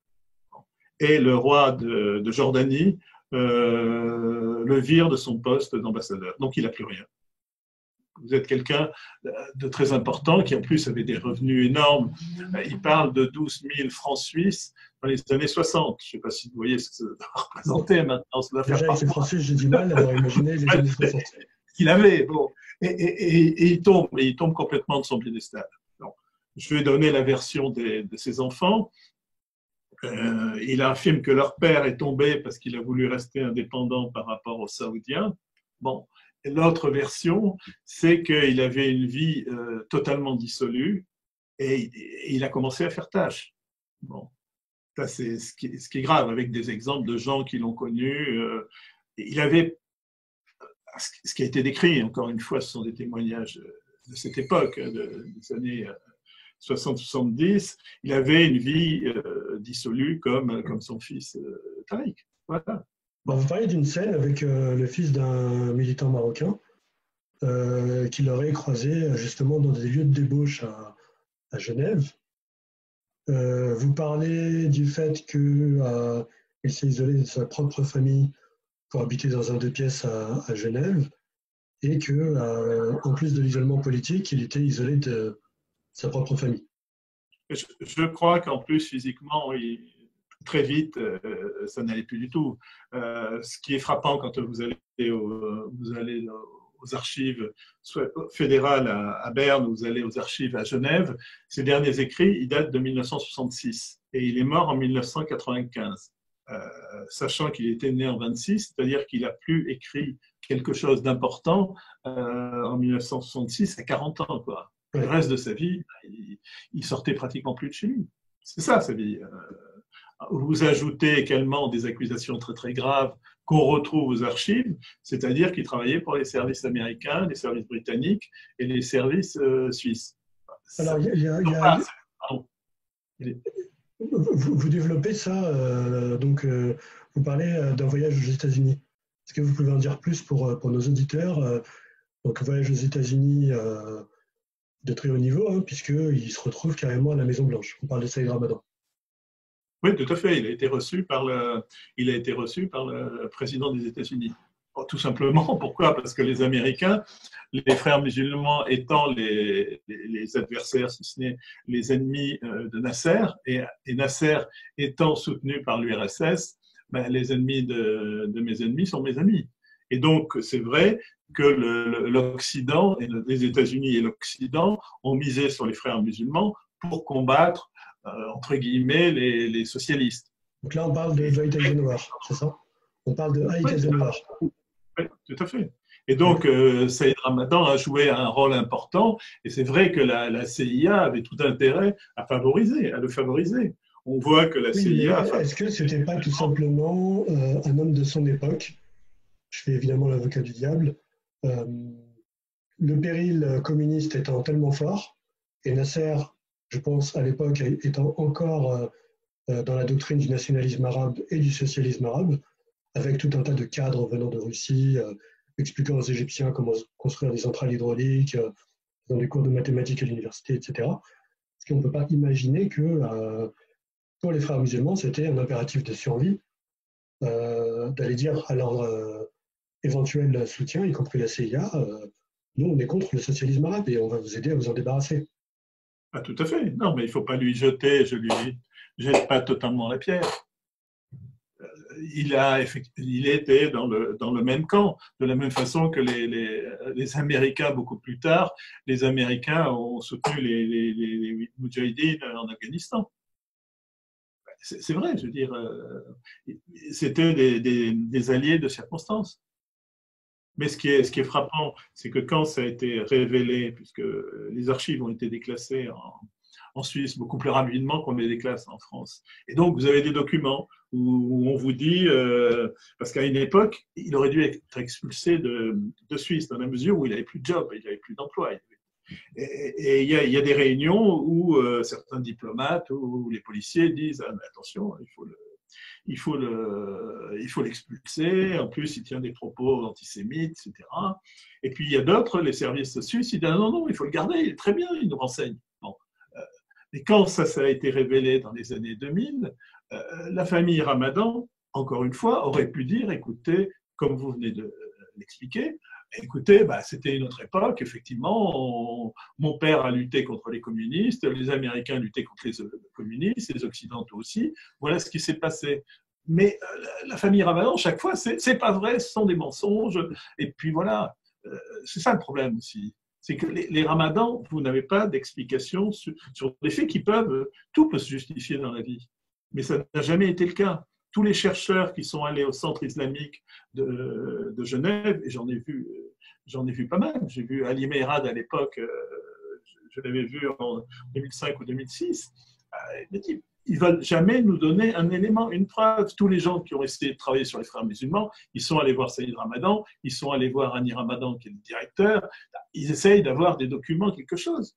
Et le roi de Jordanie le vire de son poste d'ambassadeur. Donc, il n'a plus rien. Vous êtes quelqu'un de très important qui, en plus, avait des revenus énormes. Il parle de 12 000 francs suisses dans les années 60. Je ne sais pas si vous voyez ce que ça doit représenter maintenant. Ça doit faire Déjà, avec les Français, j'ai du mal à imaginer les années 60. Qu'il avait, bon. Et il tombe complètement de son piédestal. Donc, je vais donner la version de ses enfants. Il affirme que leur père est tombé parce qu'il a voulu rester indépendant par rapport aux Saoudiens. Bon. L'autre version, c'est qu'il avait une vie totalement dissolue et il a commencé à faire tâche. Bon, ça c'est ce qui est grave, avec des exemples de gens qui l'ont connu. Il avait, ce qui a été décrit, encore une fois, ce sont des témoignages de cette époque, des années 60-70, il avait une vie dissolue comme son fils Tariq. Voilà. Vous parlez d'une scène avec le fils d'un militant marocain qu'il aurait croisé justement dans des lieux de débauche à Genève. Vous parlez du fait qu'il s'est isolé de sa propre famille pour habiter dans un 2 pièces à Genève et que, en plus de l'isolement politique, il était isolé de sa propre famille. Je crois qu'en plus, physiquement, très vite, ça n'allait plus du tout. Ce qui est frappant quand vous allez aux archives soit fédérales à Berne, vous allez aux archives à Genève, ces derniers écrits, ils datent de 1966 et il est mort en 1995, sachant qu'il était né en 26, c'est-à-dire qu'il a plus écrit quelque chose d'important en 1966 à 40 ans, quoi. Le reste de sa vie, il sortait pratiquement plus de chez lui. C'est ça, sa vie. Vous ajoutez également des accusations très très graves qu'on retrouve aux archives, c'est-à-dire qu'il travaillait pour les services américains, les services britanniques et les services suisses. Alors, vous développez ça, donc vous parlez d'un voyage aux États-Unis. Est-ce que vous pouvez en dire plus pour nos auditeurs? Donc, voyage aux États-Unis de très haut niveau, hein, puisqu'il se retrouve carrément à la Maison-Blanche. On parle de Saïd Ramadan. Oui, tout à fait. Il a été reçu par le président des États-Unis. Tout simplement, pourquoi? Parce que les Américains, les frères musulmans étant les adversaires, si ce n'est les ennemis de Nasser, et Nasser étant soutenu par l'URSS, ben, les ennemis de mes ennemis sont mes amis. Et donc, c'est vrai que l'Occident, les États-Unis et l'Occident ont misé sur les frères musulmans pour combattre entre guillemets, les socialistes. Donc là, on parle de Dwight Eisenhower, c'est ça? On parle de Ike Eisenhower. Oui, tout à fait. Et donc, Saïd Ramadan a joué un rôle important, et c'est vrai que la CIA avait tout intérêt à le favoriser. On voit que la CIA... Est-ce que ce n'était pas tout simplement un homme de son époque? Je fais évidemment l'avocat du diable. Le péril communiste étant tellement fort, et Nasser, je pense, à l'époque, étant encore dans la doctrine du nationalisme arabe et du socialisme arabe, avec tout un tas de cadres venant de Russie, expliquant aux Égyptiens comment construire des centrales hydrauliques, dans des cours de mathématiques à l'université, etc. Parce qu'on ne peut pas imaginer que pour les frères musulmans, c'était un impératif de survie d'aller dire à leur éventuel soutien, y compris la CIA, nous, on est contre le socialisme arabe et on va vous aider à vous en débarrasser. Ah, tout à fait. Non, mais il ne faut pas lui jeter, je lui jette pas totalement la pierre. Il était dans le même camp, de la même façon que les Américains, beaucoup plus tard, les Américains ont soutenu les Moudjahidines en Afghanistan. C'est vrai, je veux dire, c'était des alliés de circonstance. Mais ce qui est frappant, c'est que quand ça a été révélé, puisque les archives ont été déclassées en Suisse beaucoup plus rapidement qu'on les déclasse en France. Et donc, vous avez des documents où on vous dit, parce qu'à une époque, il aurait dû être expulsé de Suisse, dans la mesure où il n'avait plus de job, il n'avait plus d'emploi. Et il y a des réunions où certains diplomates ou les policiers disent ah, mais attention, il faut l'expulser. En plus, il tient des propos antisémites, etc. Et puis, il y a d'autres, les services suisses, ils disent non, non, il faut le garder, il est très bien, il nous renseigne. Bon. Et quand ça a été révélé dans les années 2000, la famille Ramadan, encore une fois, aurait pu dire, écoutez, comme vous venez de l'expliquer, écoutez, bah, c'était une autre époque, effectivement, mon père a lutté contre les communistes, les Américains luttaient contre les communistes, les Occidentaux aussi, voilà ce qui s'est passé. Mais la famille Ramadan, chaque fois, c'est pas vrai, ce sont des mensonges, et puis voilà, c'est ça le problème aussi. C'est que les ramadans, vous n'avez pas d'explication sur des faits qui peuvent, tout peut se justifier dans la vie. Mais ça n'a jamais été le cas. Tous les chercheurs qui sont allés au centre islamique de Genève, et j'en ai vu pas mal. J'ai vu Ali Mehrad à l'époque, je l'avais vu en 2005 ou 2006. Il dit, ils ne veulent jamais nous donner un élément, une preuve. Tous les gens qui ont essayé de travailler sur les frères musulmans, ils sont allés voir Saïd Ramadan, ils sont allés voir Hani Ramadan, qui est le directeur. Ils essayent d'avoir des documents, quelque chose.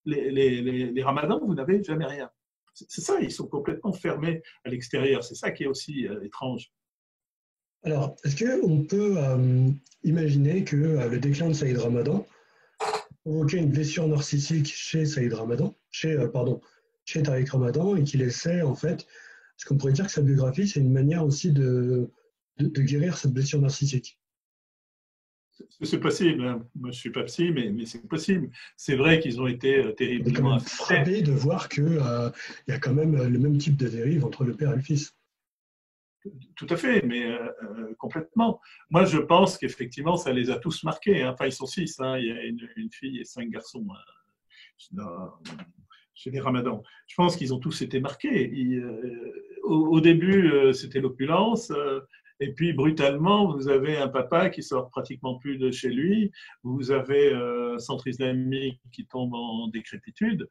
Les Ramadans, vous n'avez jamais rien. C'est ça, ils sont complètement fermés à l'extérieur. C'est ça qui est aussi étrange. Alors, est-ce qu'on peut imaginer que le déclin de Saïd Ramadan provoquait une blessure narcissique chez Saïd Ramadan, chez Tariq Ramadan, et qu'il essaie, en fait, est-ce qu'on pourrait dire que sa biographie, c'est une manière aussi de guérir cette blessure narcissique? C'est possible, hein. Moi je ne suis pas psy, mais c'est possible. C'est vrai qu'ils ont été terriblement... On est quand même frappé de voir qu'il y a quand même le même type de dérive entre le père et le fils. Tout à fait, mais complètement. Moi, je pense qu'effectivement, ça les a tous marqués. Hein. Enfin, ils sont 6. Hein. Il y a une fille et 5 garçons chez les Ramadans. Je pense qu'ils ont tous été marqués. Au début, c'était l'opulence. Et puis, brutalement, vous avez un papa qui sort pratiquement plus de chez lui. Vous avez un centre islamique qui tombe en décrépitude.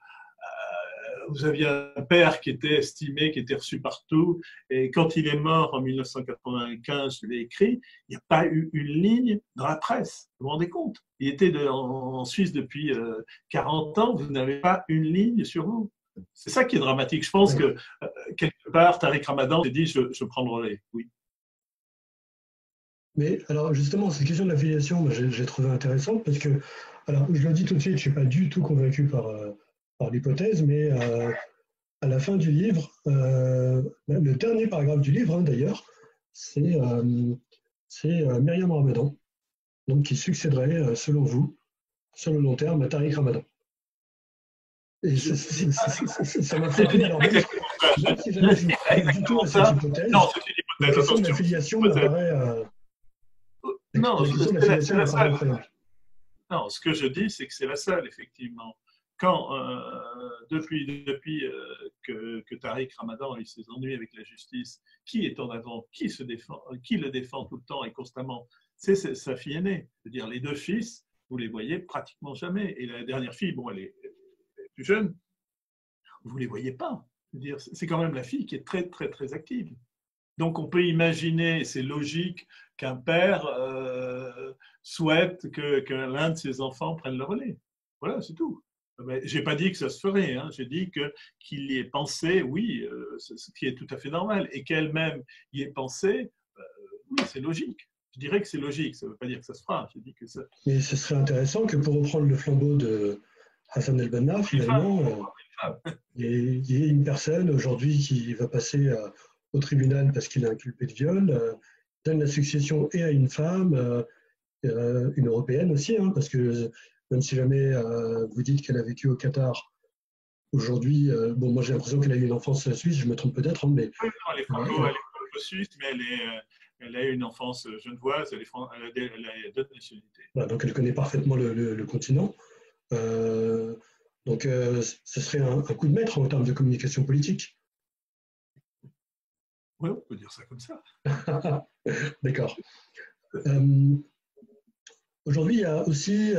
Vous aviez un père qui était estimé, qui était reçu partout. Et quand il est mort en 1995, je l'ai écrit, il n'y a pas eu une ligne dans la presse. Vous vous rendez compte? Il était en Suisse depuis 40 ans, vous n'avez pas une ligne sur vous. C'est ça qui est dramatique. Je pense que quelque part, Tariq Ramadan s'est dit, je prends le relais. Oui. Mais alors justement, cette question de l'affiliation, j'ai trouvé intéressante parce que, alors je le dis tout de suite, je ne suis pas du tout convaincu par l'hypothèse, mais à la fin du livre, le dernier paragraphe du livre, hein, d'ailleurs, c'est Myriam Ramadan, donc qui succéderait, selon vous, sur le long terme, à Tariq Ramadan. Et ça m'a frappé. Alors, même si jamais je ne crois pas du tout à cette hypothèse, la question de l'affiliation me paraît... Non, c'est la seule. Non, ce que je dis, c'est que c'est la seule, effectivement. Quand, depuis que Tariq Ramadan a eu ses ennuis avec la justice, qui est en avant, qui se défend, qui le défend tout le temps et constamment, c'est sa fille aînée. C'est-à-dire les deux fils, vous les voyez pratiquement jamais. Et la dernière fille, bon, elle est plus jeune, vous les voyez pas. C'est quand même la fille qui est très, très, très active. Donc on peut imaginer, c'est logique, qu'un père souhaite que l'un de ses enfants prenne le relais. Voilà, c'est tout. Je n'ai pas dit que ça se ferait, hein. J'ai dit qu'il y ait pensé, oui, ce qui est tout à fait normal, et qu'elle-même y ait pensé, oui, c'est logique. Je dirais que c'est logique, ça ne veut pas dire que ça se fera. J'ai dit que ça... Mais ce serait intéressant que pour reprendre le flambeau de Hassan el-Banna, finalement, il y ait une personne aujourd'hui qui va passer au tribunal parce qu'il est inculpé de viol, donne la succession et à une femme, une européenne aussi, hein, parce que même si jamais vous dites qu'elle a vécu au Qatar, aujourd'hui, bon, moi j'ai l'impression qu'elle a eu une enfance suisse, je me trompe peut-être, hein, mais... Oui, non, elle est franco-suisse, mais elle a eu une enfance genevoise, elle a deux nationalités. Voilà, donc elle connaît parfaitement le continent. Donc ce serait un coup de maître en termes de communication politique. Oui, on peut dire ça comme ça. D'accord. Aujourd'hui, il y a aussi,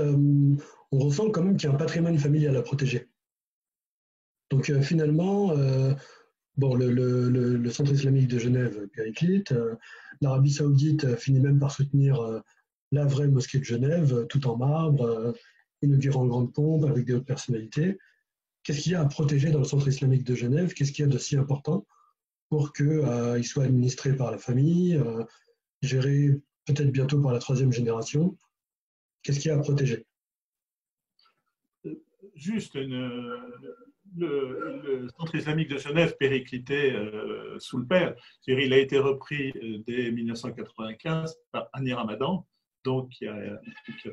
on ressent quand même qu'il y a un patrimoine familial à protéger. Donc finalement, bon, le centre islamique de Genève périclite, l'Arabie saoudite finit même par soutenir la vraie mosquée de Genève, tout en marbre, inaugurée en grande pompe avec des hautes personnalités. Qu'est-ce qu'il y a à protéger dans le centre islamique de Genève? Qu'est-ce qu'il y a de si important pour qu'il soit administré par la famille, géré peut-être bientôt par la troisième génération. Qu'est-ce qu'il y a à protéger? Juste le centre islamique de Genève périclitait sous le père. C'est-à-dire, il a été repris dès 1995 par Hani Ramadan, donc qui a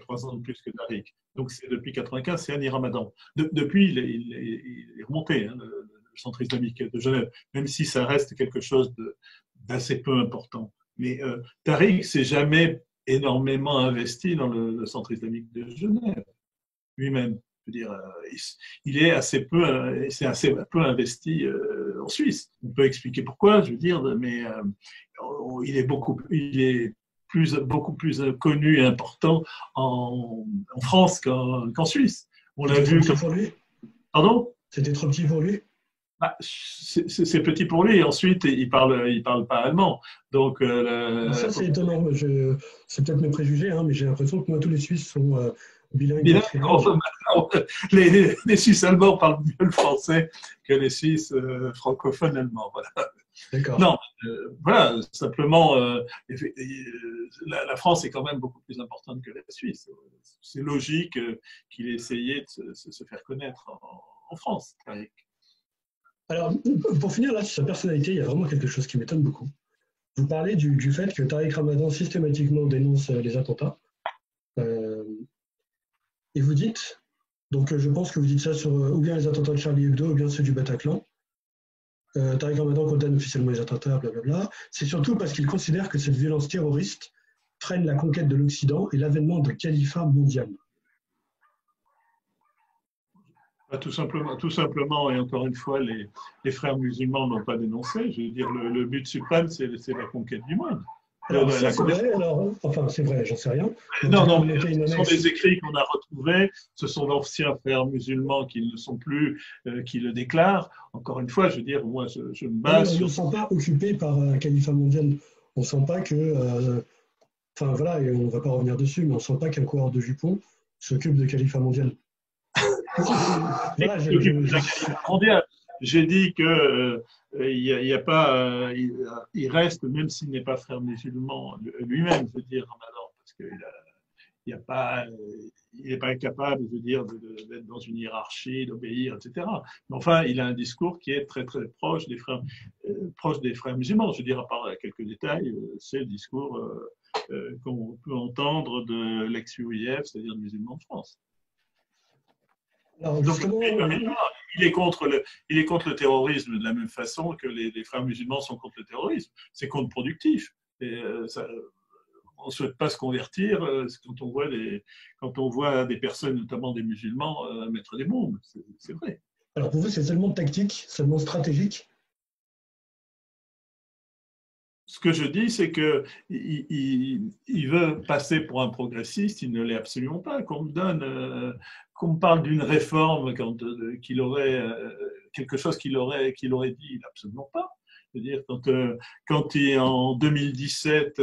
3 ans de plus que Tariq. Donc depuis 1995, c'est Hani Ramadan. Depuis, il est remonté, hein, le centre islamique de Genève, même si ça reste quelque chose d'assez peu important. Mais Tariq s'est jamais énormément investi dans le centre islamique de Genève lui-même. Je veux dire, il est assez peu, c'est assez peu investi en Suisse. On peut expliquer pourquoi, je veux dire, mais il est beaucoup plus connu et important en France qu'en Suisse. On l'a vu. C'était trop petit pour lui? Pardon? C'était trop petit pour lui? Ah, c'est petit pour lui. Et ensuite, il parle pas allemand. Donc, Ça, c'est étonnant. C'est peut-être mes préjugés, hein, mais j'ai l'impression que moi, tous les Suisses sont bilingues bilingue, ou trilingues. les Suisses allemands parlent mieux le français que les Suisses francophones allemands. Voilà. D'accord. Non, voilà, simplement, la France est quand même beaucoup plus importante que la Suisse. C'est logique qu'il ait essayé de se faire connaître en France. Alors, pour finir là sur sa personnalité, il y a vraiment quelque chose qui m'étonne beaucoup. Vous parlez du fait que Tariq Ramadan systématiquement dénonce les attentats. Euh, et vous dites, donc je pense que vous dites ça sur ou bien les attentats de Charlie Hebdo ou bien ceux du Bataclan. Tariq Ramadan condamne officiellement les attentats, blablabla. C'est surtout parce qu'il considère que cette violence terroriste freine la conquête de l'Occident et l'avènement d'un califat mondial. Tout simplement, et encore une fois, les frères musulmans n'ont pas dénoncé. Je veux dire, le but suprême, c'est la conquête du monde. Alors, ça, c'est vrai, enfin, c'est vrai, j'en sais rien. Non, mais ce sont des écrits qu'on a retrouvés. Ce sont d'anciens frères musulmans qui ne sont plus, qui le déclarent. Encore une fois, je veux dire, moi, je me base sur. On ne se sent pas occupé par un califat mondial. On ne sent pas que. Enfin, voilà, et on ne va pas revenir dessus, mais on ne sent pas qu'un coureur de jupons s'occupe de califat mondial. Voilà, j'ai dit que il pas, il reste, même s'il n'est pas frère musulman lui-même, je veux dire, Ramadan, parce qu'il il n'est pas incapable, je veux dire, d'être dans une hiérarchie, d'obéir, etc. Mais enfin, il a un discours qui est très très proche des frères musulmans. Je veux dire, à part quelques détails, c'est le discours qu'on peut entendre de l'ex-UIF, c'est-à-dire de musulmans de France. Alors, donc, il est contre le terrorisme de la même façon que les frères musulmans sont contre le terrorisme. C'est contre-productif. On ne souhaite pas se convertir quand on voit des personnes, notamment des musulmans, mettre des bombes. C'est vrai. Alors pour vous, c'est seulement tactique, seulement stratégique? Ce que je dis, c'est qu'il veut passer pour un progressiste, il ne l'est absolument pas. Qu'on me parle d'une réforme qu'il aurait quelque chose qu'il aurait dit, il n'a absolument pas. C'est-à-dire quand en 2017,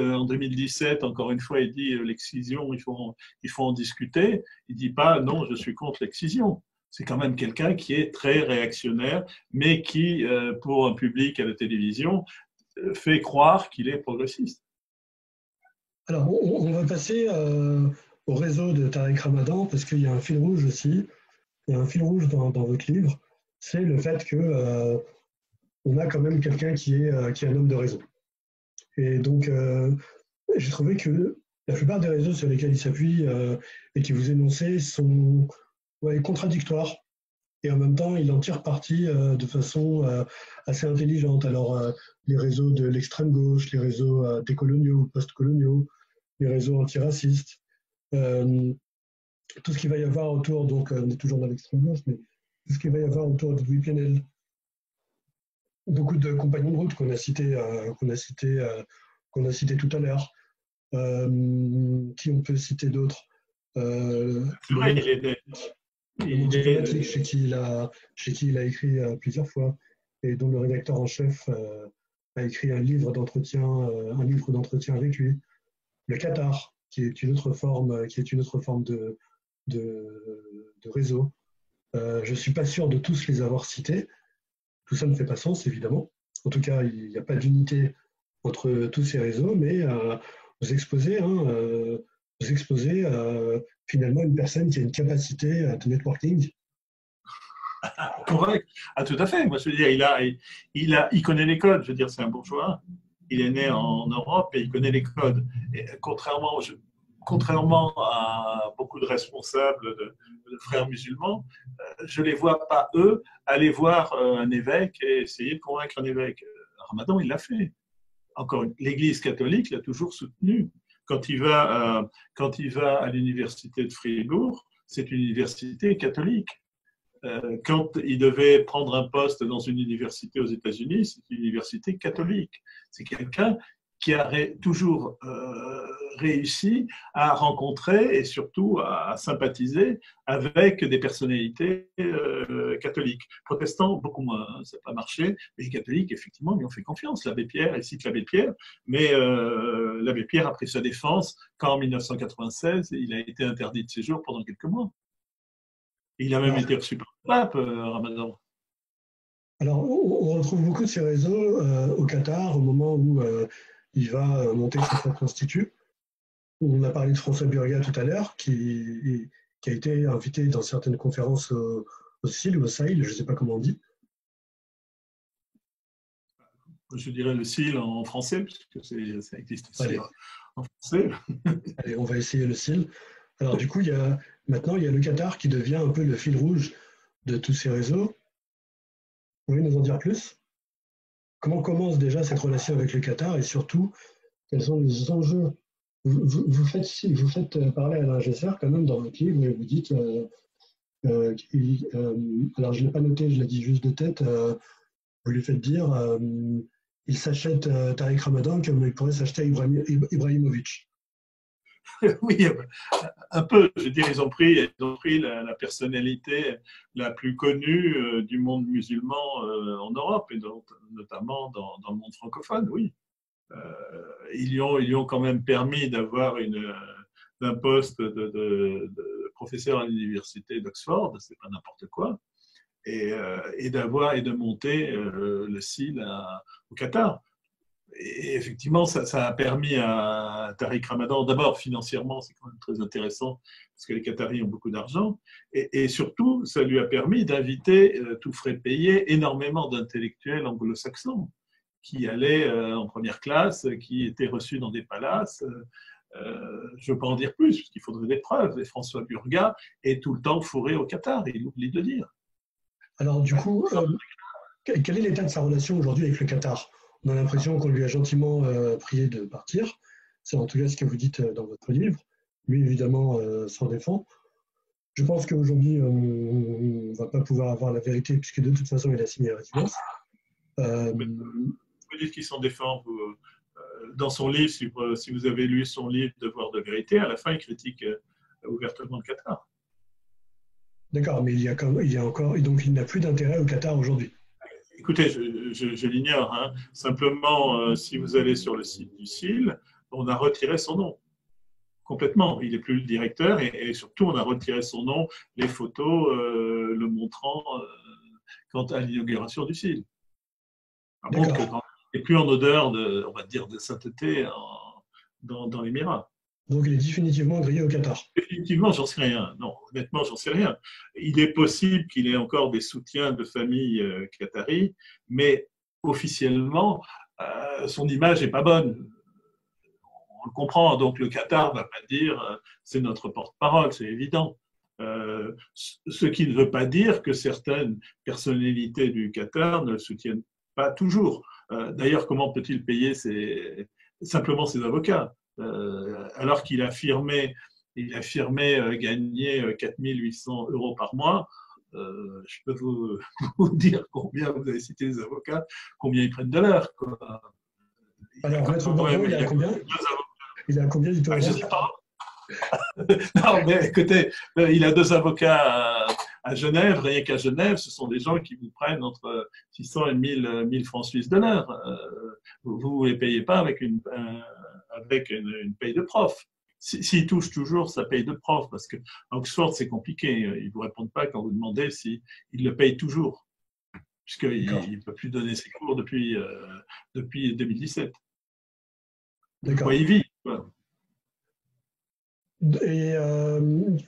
encore une fois, il dit l'excision, il faut en discuter. Il dit pas non, je suis contre l'excision. C'est quand même quelqu'un qui est très réactionnaire, mais qui, pour un public à la télévision, fait croire qu'il est progressiste. Alors, on va passer au réseau de Tariq Ramadan, parce qu'il y a un fil rouge aussi. Il y a un fil rouge dans votre livre, c'est le fait que on a quand même quelqu'un qui est un homme de réseau. Et donc, j'ai trouvé que la plupart des réseaux sur lesquels il s'appuie et qui vous énoncez sont contradictoires. Et en même temps, il en tire parti de façon assez intelligente. Alors, les réseaux de l'extrême gauche, les réseaux décoloniaux, post-coloniaux, les réseaux antiracistes, tout ce qu'il va y avoir autour, donc on est toujours dans l'extrême gauche, mais tout ce qu'il va y avoir autour de Louis Pianel, beaucoup de compagnons de route qu'on a cités tout à l'heure. Qui on peut citer d'autres? Le diplomatique, chez qui il a écrit plusieurs fois, et dont le rédacteur en chef a écrit un livre d'entretien avec lui. Le Qatar, qui est une autre forme de réseau. Je ne suis pas sûr de tous les avoir cités. Tout ça ne fait pas sens, évidemment. en tout cas, il n'y a pas d'unité entre tous ces réseaux, mais vous exposez, hein, finalement une personne qui a une capacité de networking. Correct. Ah, tout à fait. Moi, je veux dire, il connaît les codes. Je veux dire, c'est un bourgeois. Il est né en Europe et il connaît les codes. Et contrairement à beaucoup de responsables de frères musulmans, je ne les vois pas, eux, aller voir un évêque et essayer de convaincre un évêque. Ramadan, il l'a fait. Encore l'Église catholique l'a toujours soutenu. Quand il va à l'université de Fribourg, c'est une université catholique. Quand il devait prendre un poste dans une université aux États-Unis, c'est une université catholique. C'est quelqu'un qui a toujours réussi à rencontrer et surtout à sympathiser avec des personnalités catholiques. Protestants, beaucoup moins, hein, ça n'a pas marché, mais les catholiques, effectivement, lui ont fait confiance. L'abbé Pierre, il cite l'abbé Pierre, mais l'abbé Pierre a pris sa défense quand, en 1996, il a été interdit de séjour pendant quelques mois. Il a même été reçu par le pape, Ramadan. Alors, on retrouve beaucoup de ces réseaux au Qatar au moment où il va monter son propre institut. On a parlé de François Burga tout à l'heure, qui a été invité dans certaines conférences au CIL ou au SAIL, je ne sais pas comment on dit. Je dirais le CIL en français, puisque ça existe aussi en français. Allez, on va essayer le CIL. Alors du coup, maintenant, il y a le Qatar qui devient un peu le fil rouge de tous ces réseaux. Vous pouvez nous en dire plus? Comment commence déjà cette relation avec le Qatar et surtout, quels sont les enjeux? Vous faites parler à Alain Gesser quand même dans votre livre et vous dites, alors je ne l'ai pas noté, je l'ai dit juste de tête, vous lui faites dire, il s'achète Tariq Ramadan comme il pourrait s'acheter Ibrahimovic. Oui, un peu. Je veux dire, ils ont pris la personnalité la plus connue du monde musulman en Europe et notamment dans le monde francophone, oui. Ils lui ont quand même permis d'avoir un poste de professeur à l'université d'Oxford, c'est pas n'importe quoi, et de monter le CIL au Qatar. Et effectivement, ça a permis à Tariq Ramadan, d'abord financièrement, c'est quand même très intéressant, parce que les Qataris ont beaucoup d'argent, et surtout, ça lui a permis d'inviter, tout frais payé, énormément d'intellectuels anglo-saxons qui allaient en première classe, qui étaient reçus dans des palaces. Je ne veux pas en dire plus, parce qu'il faudrait des preuves. Et François Burga est tout le temps fourré au Qatar, il oublie de dire. Alors du coup, quel est l'état de sa relation aujourd'hui avec le Qatar? On a l'impression qu'on lui a gentiment prié de partir. C'est en tout cas ce que vous dites dans votre livre. Lui, évidemment, s'en défend. Je pense qu'aujourd'hui, on ne va pas pouvoir avoir la vérité, puisque de toute façon, il a signé la résidence. Vous dites qu'il s'en défend. Dans son livre, si vous avez lu son livre Devoir de vérité, à la fin, il critique ouvertement le Qatar. D'accord, mais il y a encore, et donc il n'a plus d'intérêt au Qatar aujourd'hui. Écoutez, je l'ignore. Hein. Simplement, si vous allez sur le site du CIL, on a retiré son nom complètement. Il n'est plus le directeur et surtout, on a retiré son nom, les photos le montrant quant à l'inauguration du CIL. Ça montre qu'il n'est plus en odeur on va dire, de sainteté dans l'Émirat. Donc il est définitivement grillé au Qatar. Définitivement, j'en sais rien. Non, honnêtement, j'en sais rien. Il est possible qu'il ait encore des soutiens de famille qatari, mais officiellement, son image n'est pas bonne. On le comprend. Donc le Qatar ne va pas dire c'est notre porte-parole, c'est évident. Ce qui ne veut pas dire que certaines personnalités du Qatar ne le soutiennent pas toujours. D'ailleurs, comment peut-il payer simplement ses avocats alors qu'il a affirmé gagner 4 800 € par mois. Je peux vous dire combien vous avez cité les avocats, combien ils prennent de l'heure. Alors, Maître Bourdeau, il a combien? Il a combien du temps? Je ne sais pas. Non, mais écoutez, il a 2 avocats à Genève. Rien qu'à Genève, ce sont des gens qui vous prennent entre 600 et 1000 francs suisses de l'heure. Vous ne les payez pas avec une paye de prof. S'ils touchent toujours sa paye de prof, parce qu'à Oxford, c'est compliqué. Ils ne vous répondent pas quand vous demandez s'ils le payent toujours. puisqu'il ne peut plus donner ses cours depuis 2017. De D'accord. quoi il vit. Voilà.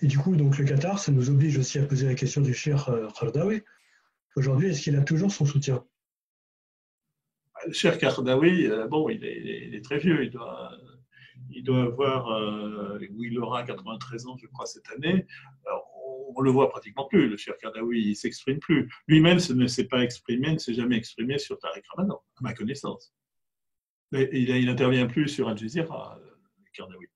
Et du coup, donc le Qatar, ça nous oblige aussi à poser la question du Cheikh Qaradawi. Aujourd'hui, est-ce qu'il a toujours son soutien? Le cher Kardawi, bon, il est très vieux, il doit avoir, ou il aura 93 ans, je crois, cette année. Alors, on le voit pratiquement plus, le cher Kardawi, il ne s'exprime plus. Lui-même ne s'est pas exprimé, ne s'est jamais exprimé sur Tariq Ramadan, à ma connaissance. Il n'intervient plus sur Al Jazeera, Kardawi.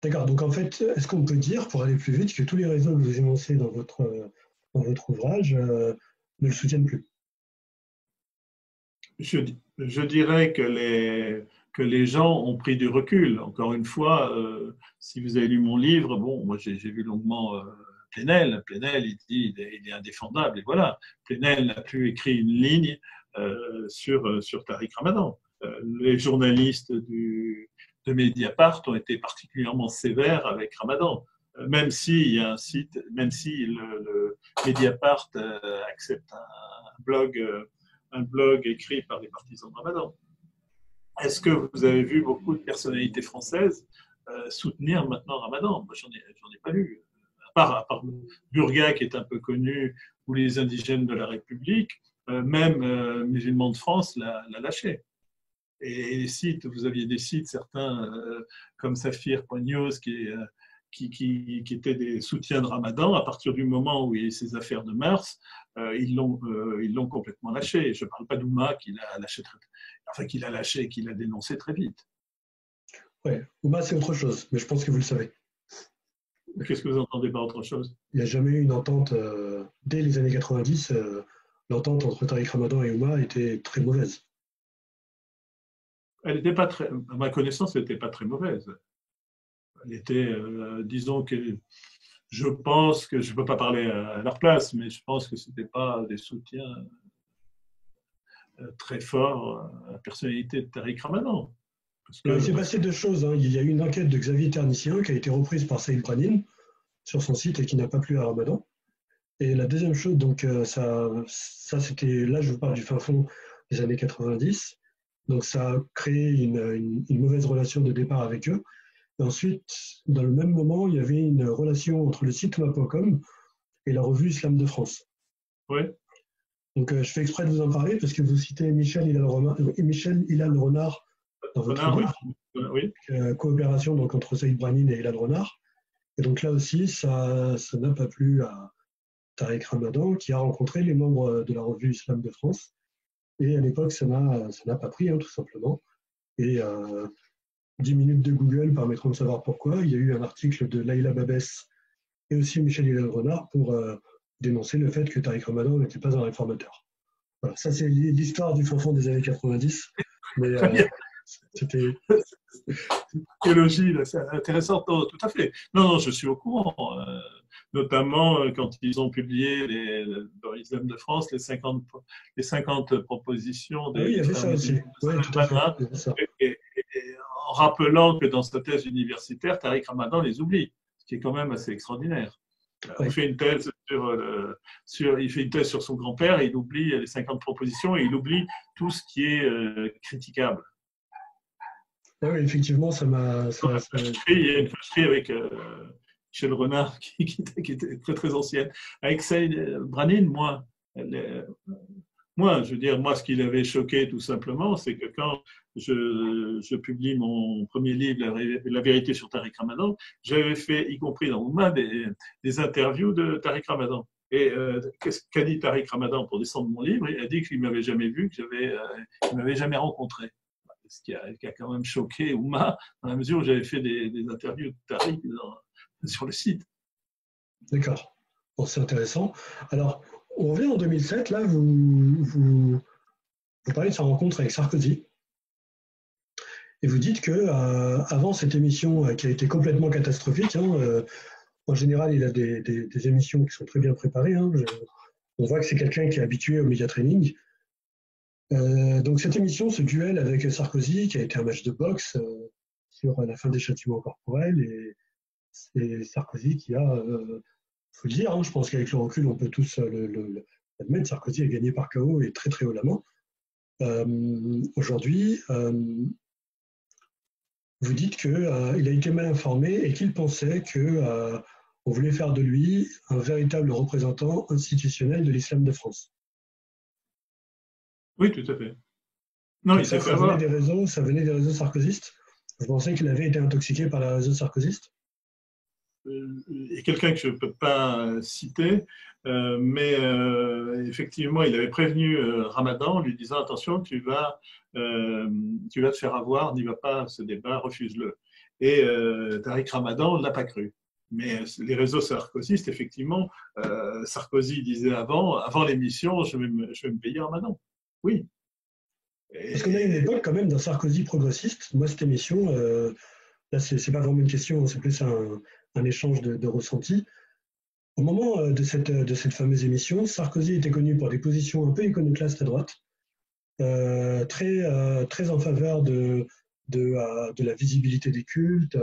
D'accord. Donc en fait, est-ce qu'on peut dire, pour aller plus vite, que tous les réseaux que vous énoncez dans votre ouvrage ne le soutiennent plus? Je dirais que les gens ont pris du recul. Encore une fois, si vous avez lu mon livre, bon, moi j'ai vu longuement Plenel. Plenel, il dit il est indéfendable. Et voilà, Plenel n'a plus écrit une ligne sur Tariq Ramadan. Les journalistes de Mediapart ont été particulièrement sévères avec Ramadan. Même s'il y a un site, même si le Mediapart accepte un blog écrit par les partisans de Ramadan. Est-ce que vous avez vu beaucoup de personnalités françaises soutenir maintenant Ramadan? Moi, j'en ai pas lu. À part Burga, qui est un peu connu, ou les indigènes de la République, même Musulmans de France l'a lâché. Et les sites, vous aviez des sites, certains comme Saphir.news, qui étaient des soutiens de Ramadan. À partir du moment où il y a eu ces affaires de mœurs, ils l'ont complètement lâché. Je ne parle pas d'Ouma qu'il a lâché, qu'il a dénoncé très vite. Oui, Ouma, c'est autre chose, mais je pense que vous le savez. Qu'est-ce que vous entendez par autre chose? Il n'y a jamais eu une entente, dès les années 90, l'entente entre Tariq Ramadan et Ouma était très mauvaise. Elle n'était pas très, à ma connaissance, elle n'était pas très mauvaise. Elle était, disons que je pense que je ne peux pas parler à leur place, mais je pense que ce n'était pas des soutiens très forts à la personnalité de Tariq Ramadan. Alors, il s'est passé deux choses, hein. Il y a eu une enquête de Xavier Ternissien qui a été reprise par Saïd Branin sur son site et qui n'a pas plu à Ramadan. Et la deuxième chose, donc ça c'était, là je vous parle du fin fond des années 90, donc ça a créé une mauvaise relation de départ avec eux. Et ensuite, dans le même moment, il y avait une relation entre le site Ouma.com et la revue Islam de France. Oui. Donc je fais exprès de vous en parler parce que vous citez Michel Hilal Renard dans votre livre, oui. Coopération donc, entre Saïd Branin et Hilal Renard. Et donc là aussi, ça n'a pas plu à Tariq Ramadan, qui a rencontré les membres de la revue Islam de France. Et à l'époque, ça n'a pas pris, hein, tout simplement. Et 10 minutes de Google permettront de savoir pourquoi. Il y a eu un article de Laïla Babès et aussi Michel Hilal Renard pour dénoncer le fait que Tariq Ramadan n'était pas un réformateur. Voilà, ça c'est l'histoire du fond des années 90. Mais c'était... Théologie, c'est intéressant, tout à fait. Non, je suis au courant. Notamment quand ils ont publié dans l'Islam de France les 50 propositions des. Ah oui, il y avait ça aussi. Oui, tout à fait. Ça. Et en rappelant que dans sa thèse universitaire, Tariq Ramadan les oublie, ce qui est quand même assez extraordinaire. Oui. Il fait une thèse sur son grand-père et il oublie les 50 propositions et il oublie tout ce qui est critiquable. Ah oui, effectivement, ça m'a. Il y a une fâcherie avec Michel Renard qui était très très ancienne. Avec Saïd Branin, je veux dire, moi, ce qui l'avait choqué tout simplement, c'est que quand je publie mon premier livre, La vérité sur Tariq Ramadan, j'avais fait, y compris dans Ouma, des interviews de Tariq Ramadan. Et qu'est-ce qu'a dit Tariq Ramadan pour descendre mon livre? Il a dit qu'il ne m'avait jamais vu, qu'il ne m'avait jamais rencontré. Ce qui a quand même choqué Ouma, dans la mesure où j'avais fait des interviews de Tariq sur le site. D'accord. Bon, c'est intéressant. Alors, on revient en 2007. Là, vous parlez de sa rencontre avec Sarkozy. Et vous dites que avant cette émission qui a été complètement catastrophique, hein, en général, il a des émissions qui sont très bien préparées. Hein, on voit que c'est quelqu'un qui est habitué au média training. Donc cette émission, ce duel avec Sarkozy, qui a été un match de boxe sur la fin des châtiments corporels, et c'est Sarkozy qui a, faut le dire, hein, je pense qu'avec le recul, on peut tous le admettre, Sarkozy a gagné par KO et très très haut la main. Aujourd'hui, vous dites qu'il a été mal informé et qu'il pensait qu'on voulait faire de lui un véritable représentant institutionnel de l'islam de France. Oui, tout à fait. Non, Donc il s'est fait ça avoir. ça venait des réseaux sarkozystes. Vous pensez qu'il avait été intoxiqué par les réseaux sarkozystes? Et quelqu'un que je ne peux pas citer, mais effectivement, il avait prévenu Ramadan en lui disant attention, tu vas te faire avoir, n'y va pas à ce débat, refuse-le. Et Tariq Ramadan ne l'a pas cru. Mais les réseaux sarkozystes, effectivement, Sarkozy disait avant l'émission, je vais me payer Ramadan. Oui. Parce qu'on a une époque quand même d'un Sarkozy progressiste. Moi, cette émission, là, c'est pas vraiment une question, c'est plus un échange de ressenti. Au moment de cette fameuse émission, Sarkozy était connu pour des positions un peu iconoclastes à droite, très en faveur de la visibilité des cultes.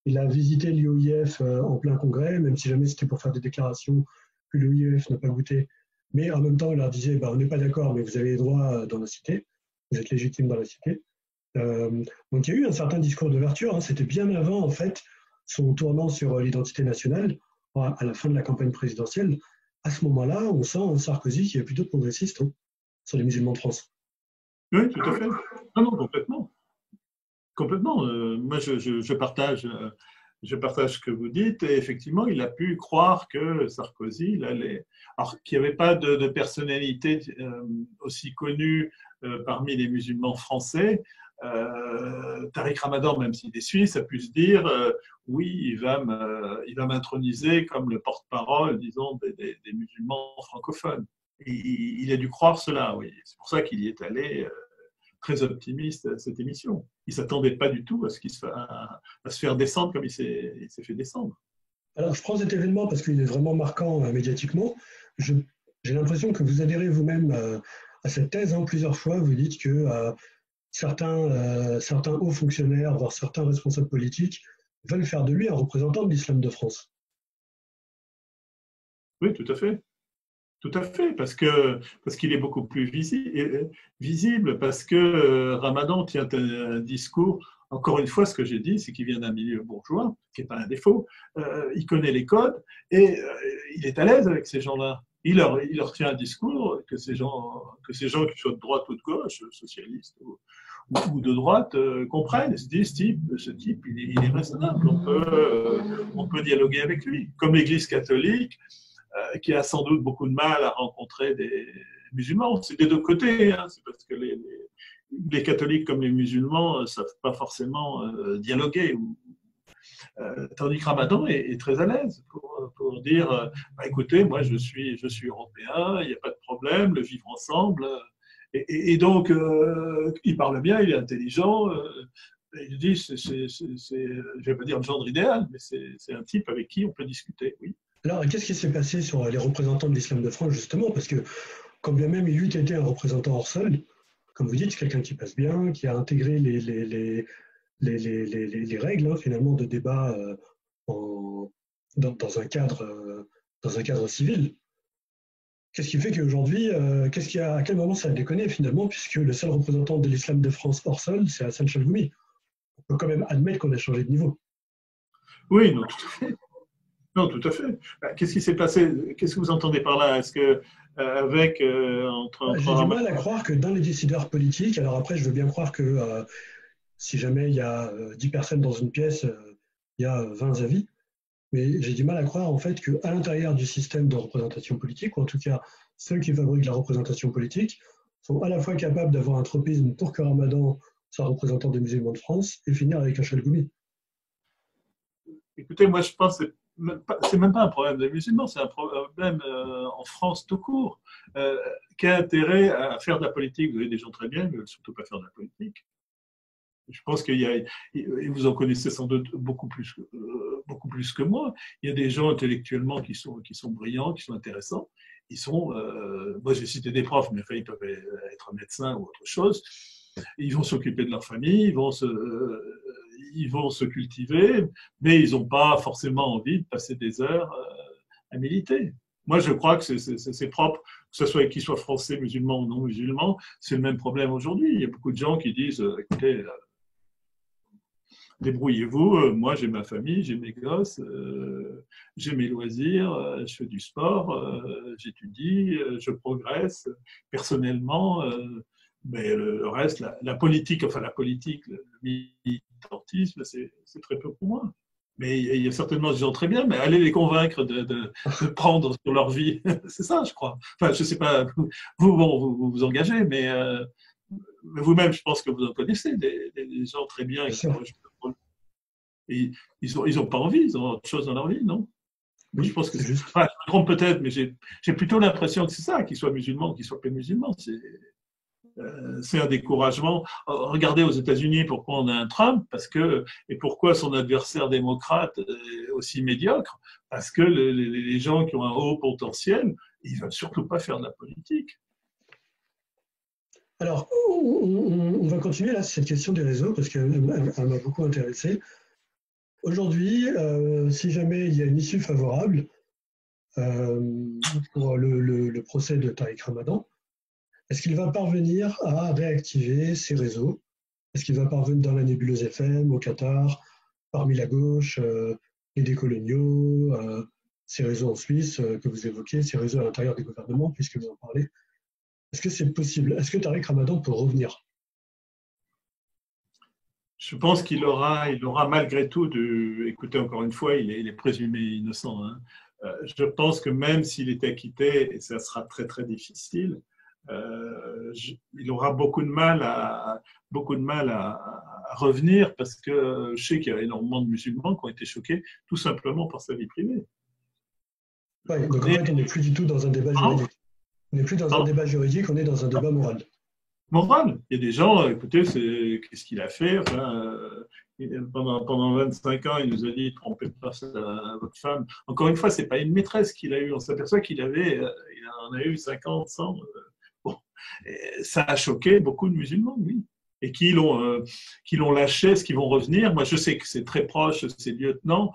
Il a visité l'IOIF en plein congrès, même si jamais c'était pour faire des déclarations que l'IOIF n'a pas goûté. Mais en même temps, il leur disait bah, on n'est pas d'accord, mais vous avez les droits dans la cité, vous êtes légitime dans la cité. Donc il y a eu un certain discours d'ouverture, hein. C'était bien avant, en fait, son tournant sur l'identité nationale, à la fin de la campagne présidentielle. À ce moment-là, on sent un Sarkozy qui est plutôt progressiste, hein, sur les musulmans de France. Oui, tout à fait. Non, non, complètement. Complètement. Moi, je partage ce que vous dites. Et effectivement, il a pu croire que Sarkozy, il allait. Alors qu'il n'y avait pas de personnalité aussi connue parmi les musulmans français. Tariq Ramadan, même s'il est suisse, a pu se dire oui, il va m'introniser comme le porte-parole, disons, des musulmans francophones. Et il a dû croire cela, oui. C'est pour ça qu'il y est allé très optimiste à cette émission. Il ne s'attendait pas du tout à se faire descendre comme il s'est fait descendre. Alors, je prends cet événement parce qu'il est vraiment marquant médiatiquement. J'ai l'impression que vous adhérez vous-même à cette thèse. Hein. Plusieurs fois, vous dites que certains hauts fonctionnaires, voire certains responsables politiques, veulent faire de lui un représentant de l'islam de France. Oui, tout à fait. Tout à fait, parce qu'il est beaucoup plus visible, parce que Ramadan tient un discours. Encore une fois, ce que j'ai dit, c'est qu'il vient d'un milieu bourgeois, qui n'est pas un défaut. Il connaît les codes et il est à l'aise avec ces gens-là. Il leur tient un discours que ces gens qui soient de droite ou de gauche, socialistes ou de droite, comprennent. Ils se disent, ce type il est raisonnable. On peut dialoguer avec lui. Comme l'Église catholique, qui a sans doute beaucoup de mal à rencontrer des musulmans. C'est des deux côtés. Hein. C'est parce que les catholiques comme les musulmans ne savent pas forcément dialoguer. Tandis que Ramadan est très à l'aise pour dire bah, écoutez, moi je suis européen, il n'y a pas de problème, le vivre ensemble. Et donc, il parle bien, il est intelligent. Il dit je ne vais pas dire le genre idéal, mais c'est un type avec qui on peut discuter, oui. Alors, qu'est-ce qui s'est passé sur les représentants de l'islam de France, justement? Parce que, quand bien même il eût été un représentant hors sol, comme vous dites, c'est quelqu'un qui passe bien, qui a intégré les règles, hein, finalement, de débat dans un cadre civil. Qu'est-ce qui fait qu'aujourd'hui, à quel moment ça a déconné, finalement, puisque le seul représentant de l'islam de France hors sol, c'est Hassan Chalgoumi. On peut quand même admettre qu'on a changé de niveau. Oui, non, tout à fait. Non, tout à fait. Qu'est-ce qui s'est passé? Qu'est-ce que vous entendez par là? Est-ce que avec J'ai du mal à croire que dans les décideurs politiques, alors après, je veux bien croire que si jamais il y a 10 personnes dans une pièce, il y a 20 avis, mais j'ai du mal à croire en fait qu'à l'intérieur du système de représentation politique, ou en tout cas ceux qui fabriquent la représentation politique, sont à la fois capables d'avoir un tropisme pour que Ramadan soit représentant des musulmans de France et finir avec un Chalgoumi. écoutez, moi je pense que c'est même pas un problème des musulmans, c'est un problème en France tout court. Quel intérêt à faire de la politique? Vous avez des gens très bien, mais ne veulent surtout pas faire de la politique. Je pense qu'il y a, et vous en connaissez sans doute beaucoup plus que moi, il y a des gens intellectuellement qui sont brillants, qui sont intéressants. Moi j'ai cité des profs, mais enfin, ils peuvent être médecins ou autre chose. Ils vont s'occuper de leur famille, ils vont se cultiver, mais ils n'ont pas forcément envie de passer des heures à militer. Moi, je crois que c'est propre, que ce soit qu'ils soient français, musulmans ou non musulmans, c'est le même problème aujourd'hui. Il y a beaucoup de gens qui disent, écoutez, débrouillez-vous, moi j'ai ma famille, j'ai mes gosses, j'ai mes loisirs, je fais du sport, j'étudie, je progresse personnellement, mais le reste, la politique, enfin la politique, le militantisme, c'est très peu pour moi. Mais il y a certainement des gens très bien, mais allez les convaincre de prendre sur leur vie. C'est ça, je crois. Enfin, je ne sais pas, vous engagez, mais vous-même, je pense que vous en connaissez des gens très bien. Et ils ont pas envie, ils ont autre chose dans leur vie, non? Oui, je pense que c'est juste. enfin, je me trompe peut-être, mais j'ai plutôt l'impression que c'est ça, qu'ils soient musulmans, qu'ils soient pas musulmans. C'est un découragement. Regardez aux États-Unis pourquoi on a un Trump, et pourquoi son adversaire démocrate est aussi médiocre, parce que les gens qui ont un haut potentiel, ils veulent surtout pas faire de la politique. Alors, on va continuer là sur cette question des réseaux parce qu'elle m'a beaucoup intéressé. Aujourd'hui, si jamais il y a une issue favorable pour le procès de Tariq Ramadan, est-ce qu'il va parvenir à réactiver ces réseaux? Est-ce qu'il va parvenir dans la nébuleuse FM, au Qatar, parmi la gauche, les décoloniaux, ces réseaux en Suisse que vous évoquez, ces réseaux à l'intérieur des gouvernements, puisque vous en parlez? Est-ce que c'est possible? Est-ce que Tariq Ramadan peut revenir? Je pense qu'il aura malgré tout écoutez, encore une fois, il est présumé innocent. Hein. Je pense que même s'il est acquitté, et ça sera très très difficile, il aura beaucoup de mal à revenir parce que je sais qu'il y a énormément de musulmans qui ont été choqués tout simplement par sa vie privée. Ouais, donc en fait, on n'est plus du tout dans un débat juridique. On n'est plus dans un débat juridique, on est dans un débat moral. Moral. Il y a des gens, écoutez, qu'est-ce qu'il a fait pendant 25 ans, il nous a dit ne trompez pas votre femme. Encore une fois, ce n'est pas une maîtresse qu'il a eue. On s'aperçoit il en a eu 50, 100. Bon. Ça a choqué beaucoup de musulmans, oui. Et qui l'ont lâché, est-ce qu'ils vont revenir? Moi, je sais que c'est très proche, ces lieutenants,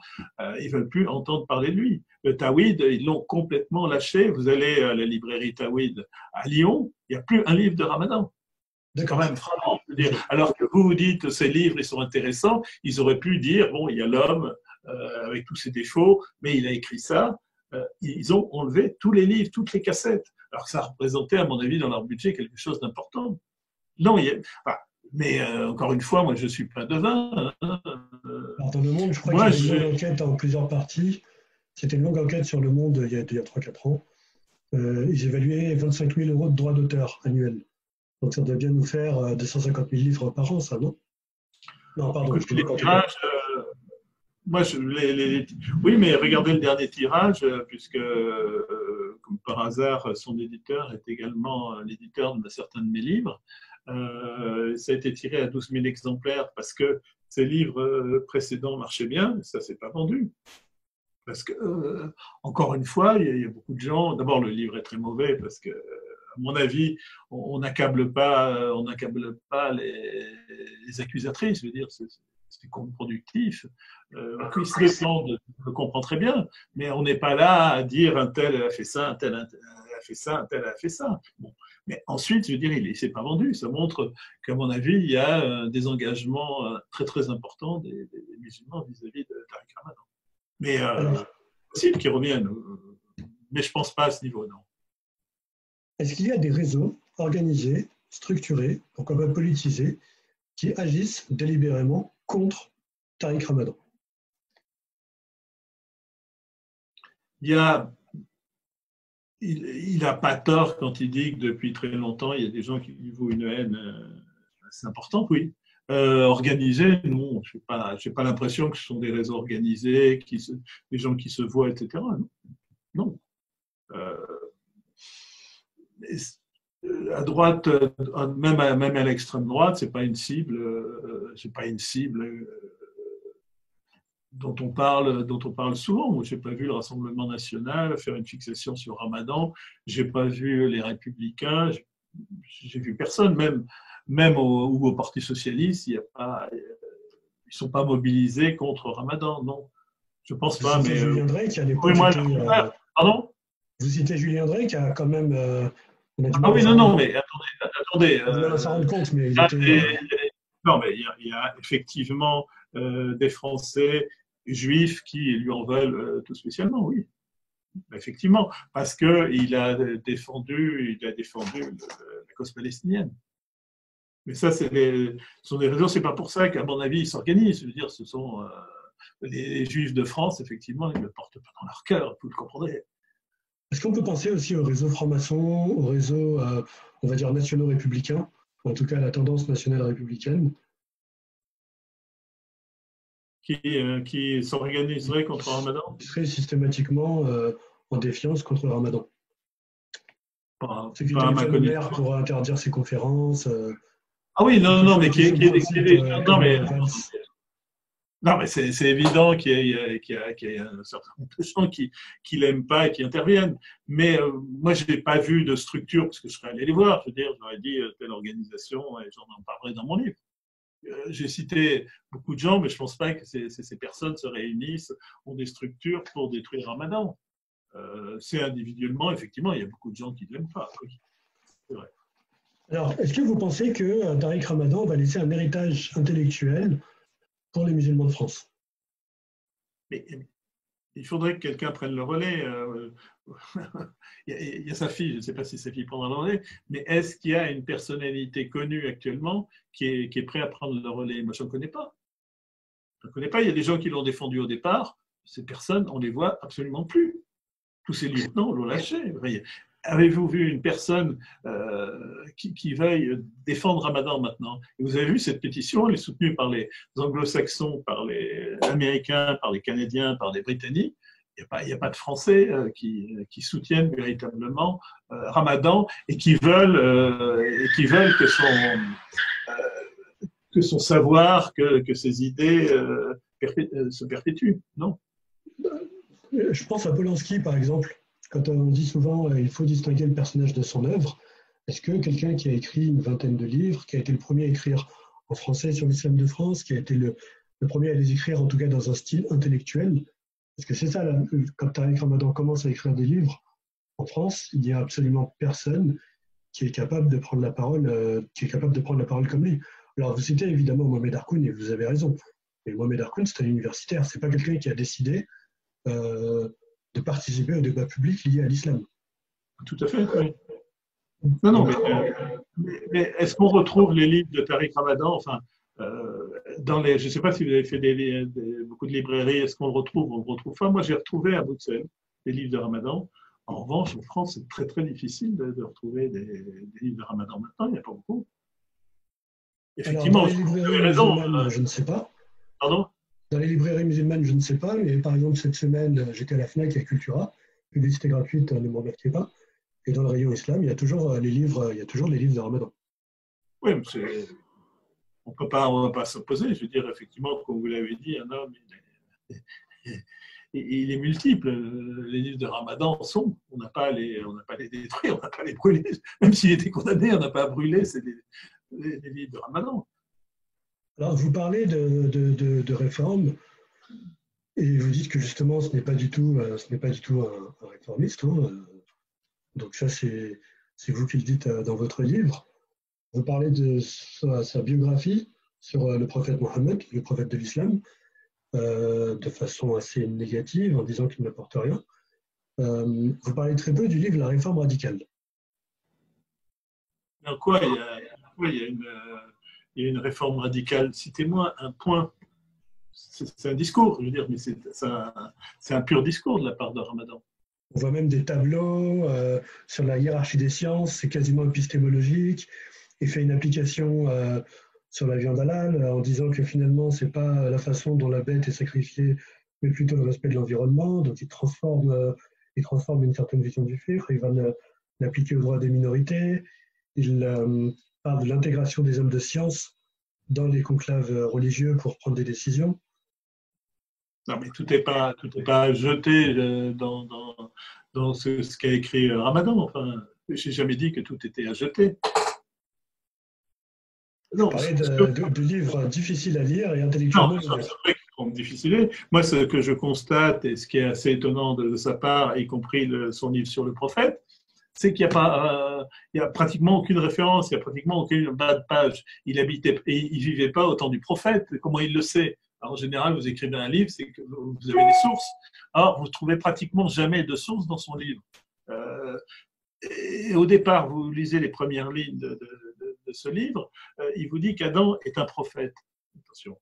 ils ne veulent plus entendre parler de lui. Le Tawhid, ils l'ont complètement lâché. Vous allez à la librairie Tawhid à Lyon, il n'y a plus un livre de Ramadan. C'est quand même frappant. Alors que vous dites que ces livres, ils sont intéressants, ils auraient pu dire, bon, il y a l'homme avec tous ses défauts, mais il a écrit ça. Ils ont enlevé tous les livres, toutes les cassettes. Alors que ça représentait, à mon avis, dans leur budget, quelque chose d'important. Non, mais encore une fois, moi, je ne suis pas devin. Hein. Alors, dans Le Monde, je crois qu'il y a une longue enquête en plusieurs parties. C'était une longue enquête sur Le Monde il y a 3-4 ans. Ils évaluaient 25 000 € de droits d'auteur annuels. Donc ça doit bien nous faire 250 000 livres par an, ça, non? Non, pardon. Écoute, les tirages, oui, mais regardez le dernier tirage, puisque, comme par hasard, son éditeur est également l'éditeur de certains de mes livres. Ça a été tiré à 12 000 exemplaires parce que ces livres précédents marchaient bien, mais ça ne s'est pas vendu. Parce que, encore une fois, il y a beaucoup de gens. D'abord, le livre est très mauvais parce que, à mon avis, on n'accable pas les accusatrices. Je veux dire, c'est contre-productif. Chris Descend le comprend très bien, mais on n'est pas là à dire un tel a fait ça, un tel a fait ça, un tel a fait ça. Bon. Mais ensuite, je veux dire, il ne s'est pas vendu. Ça montre qu'à mon avis, il y a des engagements très très importants des musulmans vis-à-vis de Tariq Ramadan. Mais possible qu'ils reviennent. Mais je ne pense pas à ce niveau, non. Est-ce qu'il y a des réseaux organisés, structurés, pourquoi pas politisés, qui agissent délibérément contre Tariq Ramadan? Il n'a pas tort quand il dit que depuis très longtemps, il y a des gens qui lui vouent une haine assez importante, oui. Organisés, non, je n'ai pas l'impression que ce sont des réseaux organisés, des gens qui se voient, etc. Non. À droite, même à l'extrême droite, c'est pas une cible dont on parle souvent. Moi, j'ai pas vu le Rassemblement national faire une fixation sur Ramadan. J'ai pas vu les Républicains. J'ai vu personne, même au Parti socialiste, ils sont pas mobilisés contre Ramadan, non. Je pense pas. Mais Julien Drey qui à l'époque pardon. Vous citez Julien Drey qui a quand même, on a du Ah mal à oui, non, s'en rendre, non, mais attendez. on a du mal à s'en rendre compte, mais il Ah, était, non, mais il y a effectivement des Français juifs qui lui en veulent tout spécialement, oui. Effectivement, parce il a défendu la cause palestinienne. Mais ça, ce sont des raisons. C'est pas pour ça qu'à mon avis, ils s'organisent. Je veux dire, ce sont les Juifs de France, effectivement, ils ne le portent pas dans leur cœur. Vous le comprendrez. est-ce qu'on peut penser aussi au réseau franc-maçon, au réseau, on va dire, nationaux républicains, en tout cas à la tendance nationale républicaine, Qui s'organiseraient contre Ramadan. qui serait systématiquement en défiance contre le Ramadan? C'est que le Pas à ma téléphone maire connaissance. pour interdire ses conférences, Ah oui, et non, qui non, font mais un peu ce principe non, comme Valls. non, mais c'est évident qu'il y a un certain nombre de gens qui l'aiment pas et qui interviennent. Mais moi, je n'ai pas vu de structure, parce que je serais allé les voir. Je veux dire, j'aurais dit telle organisation, et j'en en parlerai dans mon livre. J'ai cité beaucoup de gens, mais je ne pense pas que ces personnes se réunissent, ont des structures pour détruire Ramadan. C'est individuellement, effectivement, il y a beaucoup de gens qui ne l'aiment pas. Oui, c'est vrai. Alors, est-ce que vous pensez que Tariq Ramadan va laisser un héritage intellectuel pour les musulmans de France? Mais il faudrait que quelqu'un prenne le relais. Il y a sa fille, je ne sais pas si sa fille prendra le relais, mais est-ce qu'il y a une personnalité connue actuellement qui est prêt à prendre le relais? Moi, je ne connais pas. Je ne connais pas. Il y a des gens qui l'ont défendu au départ. Ces personnes, on ne les voit absolument plus. Tous ces lieutenants l'ont lâché. Avez-vous vu une personne qui veuille défendre Ramadan maintenant? Et vous avez vu cette pétition, elle est soutenue par les anglo-saxons, par les américains, par les canadiens, par les britanniques. Il n'y a pas de Français qui soutiennent véritablement Ramadan et qui veulent que son savoir, que ses idées se perpétuent. Non. Je pense à Polanski, par exemple. Quand on dit souvent il faut distinguer le personnage de son œuvre, est-ce que quelqu'un qui a écrit une vingtaine de livres, qui a été le premier à écrire en français sur l'islam de France, qui a été le premier à les écrire en tout cas dans un style intellectuel, parce que c'est ça, là, quand Tariq Ramadan commence à écrire des livres en France, il n'y a absolument personne qui est capable de prendre la parole, comme lui. Alors vous citez évidemment Mohamed Harkoun et vous avez raison. Mais Mohamed Harkoun, c'est un universitaire, c'est pas quelqu'un qui a décidé euh, de participer au débat public lié à l'islam. Tout à fait, oui. Non, non, mais est-ce qu'on retrouve les livres de Tariq Ramadan, enfin, je ne sais pas si vous avez fait beaucoup de librairies, est-ce qu'on le retrouve? On ne le retrouve pas. Moi, j'ai retrouvé à Bruxelles des livres de Ramadan. En revanche, en France, c'est très, très difficile de retrouver des livres de Ramadan maintenant. Il n'y a pas beaucoup. Alors, dans Effectivement, les vous librairies avez raison. musulmanes, je ne sais pas. Pardon? Dans les librairies musulmanes, je ne sais pas, mais par exemple, cette semaine, j'étais à la FNAC et à Cultura, publicité gratuite, ne me remerciez pas. Et dans le rayon islam, il y a toujours les livres, de Ramadan. Oui, mais on ne va pas s'opposer. Je veux dire, effectivement, comme vous l'avez dit, un homme, il est multiple. Les livres de Ramadan sont. On n'a pas à les détruire, on n'a pas à les brûler. Même s'il était condamné, on n'a pas à brûler les livres de Ramadan. Alors, vous parlez de réforme et vous dites que justement, ce n'est pas du tout, un réformiste. Hein. Donc ça, c'est vous qui le dites dans votre livre. Vous parlez de sa biographie sur le prophète Mohammed, le prophète de l'islam, de façon assez négative, en disant qu'il n'apporte rien. Vous parlez très peu du livre La réforme radicale. En quoi il y a une réforme radicale? Citez-moi un point. C'est un discours, je veux dire, mais c'est un pur discours de la part de Ramadan. On voit même des tableaux sur la hiérarchie des sciences, c'est quasiment épistémologique. Il fait une application sur la viande halal en disant que finalement, ce n'est pas la façon dont la bête est sacrifiée, mais plutôt le respect de l'environnement. Donc, il transforme une certaine vision du fiqh. Il va l'appliquer aux droits des minorités. Il parle de l'intégration des hommes de science dans les conclaves religieux pour prendre des décisions. Non, mais tout n'est pas jeté dans ce qu'a écrit Ramadan. Enfin, je n'ai jamais dit que tout était à jeter. Non, vous parlez de livres difficiles à lire et intellectuellement. Non, c'est vrai qu'il prendre difficilement. Moi, ce que je constate, et ce qui est assez étonnant de sa part, y compris son livre sur le prophète, c'est qu'il n'y a pas, il y a pratiquement aucune référence, il n'y a pratiquement aucune bas de page. Il habitait et il vivait pas au temps du prophète. Comment il le sait? Alors, en général, vous écrivez un livre, c'est que vous avez des sources. Or, vous trouvez pratiquement jamais de sources dans son livre. Et au départ, vous lisez les premières lignes de ce livre, il vous dit qu'Adam est un prophète. Attention,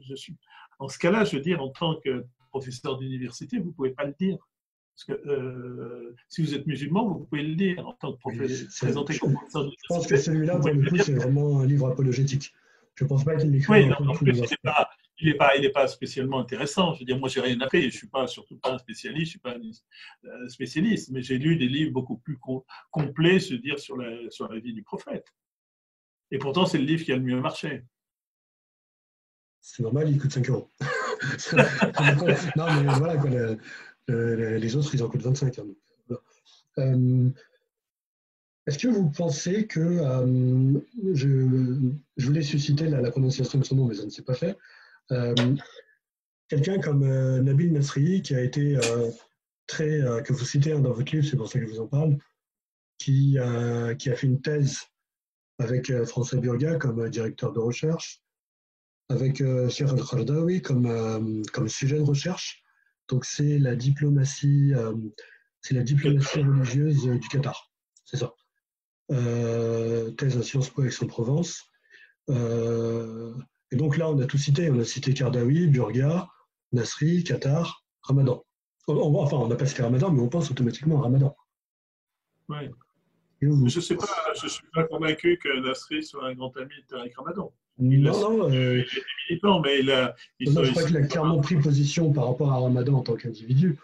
je suis. En ce cas-là, je veux dire, en tant que professeur d'université, vous ne pouvez pas le dire. Parce que si vous êtes musulman, vous pouvez le dire en tant que professeur. Oui, je pense que celui-là, pour le coup, c'est vraiment un livre apologétique. Je ne pense pas qu'il l'écrit oui, en plus, il n'est pas spécialement intéressant. Je veux dire, moi, j'ai rien appris. Je ne suis surtout pas un spécialiste, je ne suis pas un spécialiste, mais j'ai lu des livres beaucoup plus complets sur la vie du prophète. Et pourtant, c'est le livre qui a le mieux marché. C'est normal, il coûte 5 euros. Non, mais voilà, quoi, les autres, ils en coûtent 25. Est-ce que vous pensez que, je voulais susciter la prononciation de son nom, mais ça ne s'est pas fait, quelqu'un comme Nabil Nasri, qui a été que vous citez dans votre livre, c'est pour ça que je vous en parle, qui a fait une thèse avec François Burga comme directeur de recherche, avec Cheikh Al-Qaradawi comme sujet de recherche. Donc c'est la diplomatie religieuse du Qatar, c'est ça. Thèse à Sciences Po Aix-en-Provence. Et donc là, on a tout cité. On a cité Qaradawi, Burga, Nasri, Qatar, Ramadan. Enfin, on n'a pas cité Ramadan, mais on pense automatiquement à Ramadan. Oui. Je ne suis pas convaincu que Nasri soit un grand ami de Tariq Ramadan. Il est militant, mais je crois qu'il a clairement pris position par rapport à Ramadan en tant qu'individu.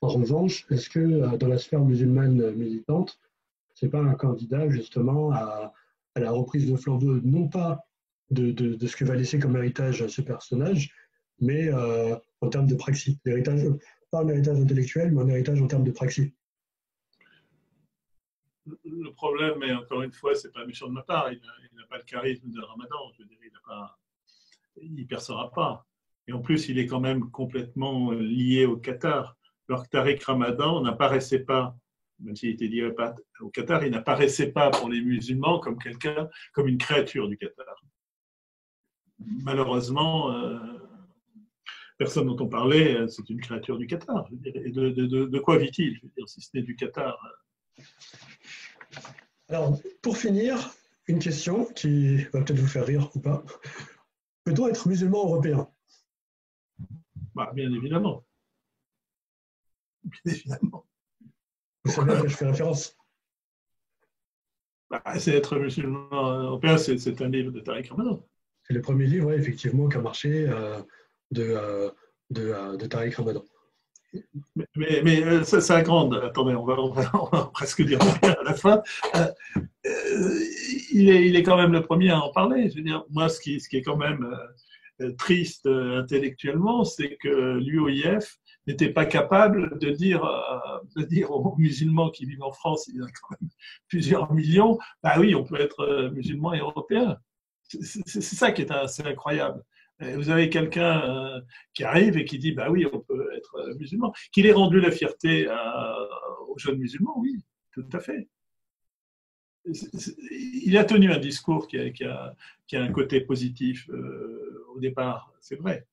En revanche, est-ce que dans la sphère musulmane militante, c'est pas un candidat justement à la reprise de flambeau, non pas de ce que va laisser comme héritage ce personnage, mais en termes de praxis. L'héritage, pas un héritage intellectuel, mais un héritage en termes de praxis. Le problème, et encore une fois, c'est pas méchant de ma part, il n'a pas le charisme de Ramadan. Je veux dire, il ne percera pas. Et en plus, il est quand même complètement lié au Qatar. Alors que Tariq Ramadan n'apparaissait pas, même s'il était lié au Qatar, il n'apparaissait pas pour les musulmans comme une créature du Qatar. Malheureusement, personne dont on parlait, c'est une créature du Qatar. Je veux dire. Et de quoi vit-il, je veux dire, si ce n'est du Qatar? Alors, pour finir, une question qui va peut-être vous faire rire ou pas. Peut-on être musulman européen? Bien évidemment. Bien évidemment. Vous savez à quoi je fais référence? C'est être musulman européen, c'est un livre de Tariq Ramadan. C'est le premier livre, ouais, effectivement, qui a marché de Tariq Ramadan. Mais ça grande. Attendez, on va presque dire à la fin. Il est quand même le premier à en parler. Je veux dire, moi, ce qui est quand même triste intellectuellement, c'est que l'UOIF n'était pas capable de dire aux musulmans qui vivent en France, il y en a quand même plusieurs millions, bah oui, on peut être musulman et européen. C'est ça qui est assez incroyable. Vous avez quelqu'un qui arrive et qui dit bah oui, on peut être musulman. Qu'il ait rendu la fierté aux jeunes musulmans, oui, tout à fait. Il a tenu un discours qui a un côté positif au départ, c'est vrai.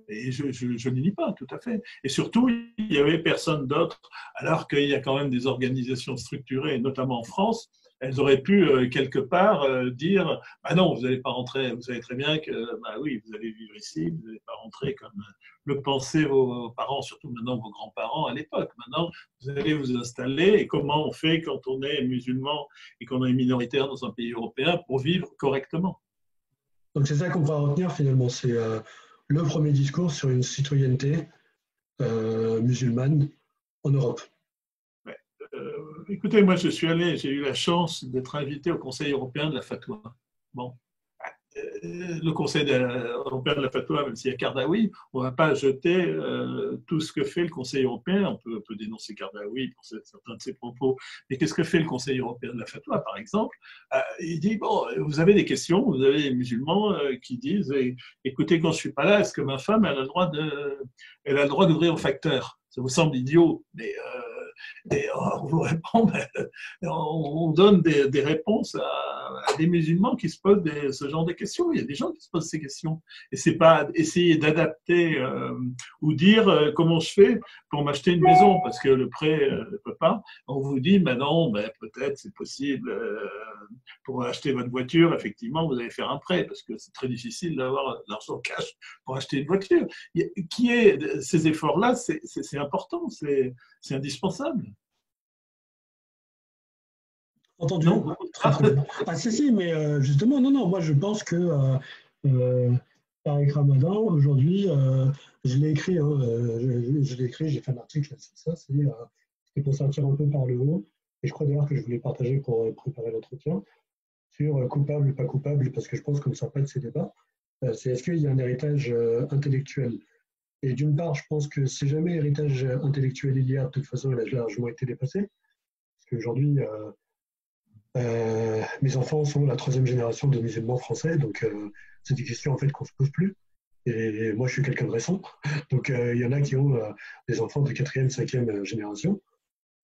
Et je ne nie pas, tout à fait. Et surtout, il n'y avait personne d'autre, alors qu'il y a quand même des organisations structurées, notamment en France. Elles auraient pu, quelque part, dire bah non, vous n'allez pas rentrer, vous savez très bien que, bah oui, vous allez vivre ici, vous n'allez pas rentrer comme le pensaient vos parents, surtout maintenant vos grands-parents à l'époque. Maintenant, vous allez vous installer, et comment on fait quand on est musulman et qu'on est minoritaire dans un pays européen pour vivre correctement? Donc c'est ça qu'on va retenir finalement, c'est le premier discours sur une citoyenneté musulmane en Europe. Écoutez, moi, j'ai eu la chance d'être invité au Conseil européen de la fatwa. Bon, le Conseil européen de la fatwa, même s'il y a Kardaoui, on ne va pas jeter tout ce que fait le Conseil européen. On peut dénoncer Kardaoui pour certains de ses propos. Mais qu'est-ce que fait le Conseil européen de la fatwa, par exemple? Il dit, bon, vous avez des questions, vous avez des musulmans qui disent, écoutez, quand je ne suis pas là, est-ce que ma femme elle a le droit d'ouvrir au facteur? Ça vous semble idiot, mais et on vous répond, on donne des réponses à des musulmans qui se posent ce genre de questions. Il y a des gens qui se posent ces questions. Et c'est pas essayer d'adapter ou dire comment je fais pour m'acheter une maison parce que le prêt ne peut pas. On vous dit, ben non, peut-être c'est possible pour acheter votre voiture. Effectivement, vous allez faire un prêt parce que c'est très difficile d'avoir l'argent cash pour acheter une voiture. Ces efforts-là, c'est important, c'est indispensable. Entendu. Non, très, très bien. Ah si, mais justement, non, moi je pense que Tariq Ramadan, aujourd'hui, je l'ai écrit, j'ai fait un article sur ça, c'est pour sortir un peu par le haut, et je crois d'ailleurs que je voulais partager pour préparer l'entretien, sur coupable ou pas coupable, parce que je pense qu'on ne sort pas de ces débats, c'est est-ce qu'il y a un héritage intellectuel? Et d'une part, je pense que si jamais héritage intellectuel il y a, de toute façon, il a largement été dépassé, parce qu'aujourd'hui, mes enfants sont la 3e génération de musulmans français, donc c'est des questions en fait qu'on se pose plus. Et moi, je suis quelqu'un de récent, donc il y en a qui ont des enfants de 4e, 5e génération.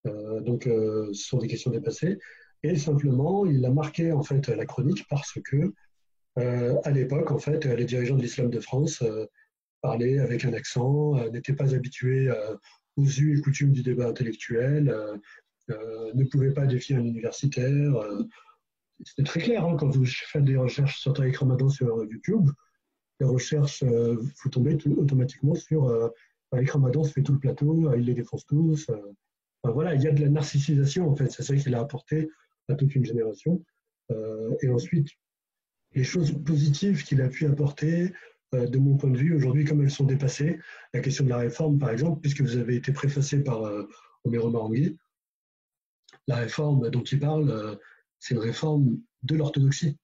Donc, ce sont des questions dépassées. Et simplement, il a marqué en fait la chronique parce que à l'époque, en fait, les dirigeants de l'islam de France parlaient avec un accent, n'étaient pas habitués aux us et coutumes du débat intellectuel. Ne pouvait pas défier un universitaire. C'était très clair hein, quand vous faites des recherches sur Tariq Ramadan sur YouTube. Les recherches, vous tombez automatiquement sur Tariq Ramadan se fait tout le plateau, il les défonce tous. Enfin, voilà, il y a de la narcissisation en fait. C'est ça qu'il a apporté à toute une génération. Et ensuite, les choses positives qu'il a pu apporter, de mon point de vue, aujourd'hui, comme elles sont dépassées, la question de la réforme, par exemple, puisque vous avez été préfacé par Omer Marangui, la réforme dont il parle, c'est une réforme de l'orthodoxie,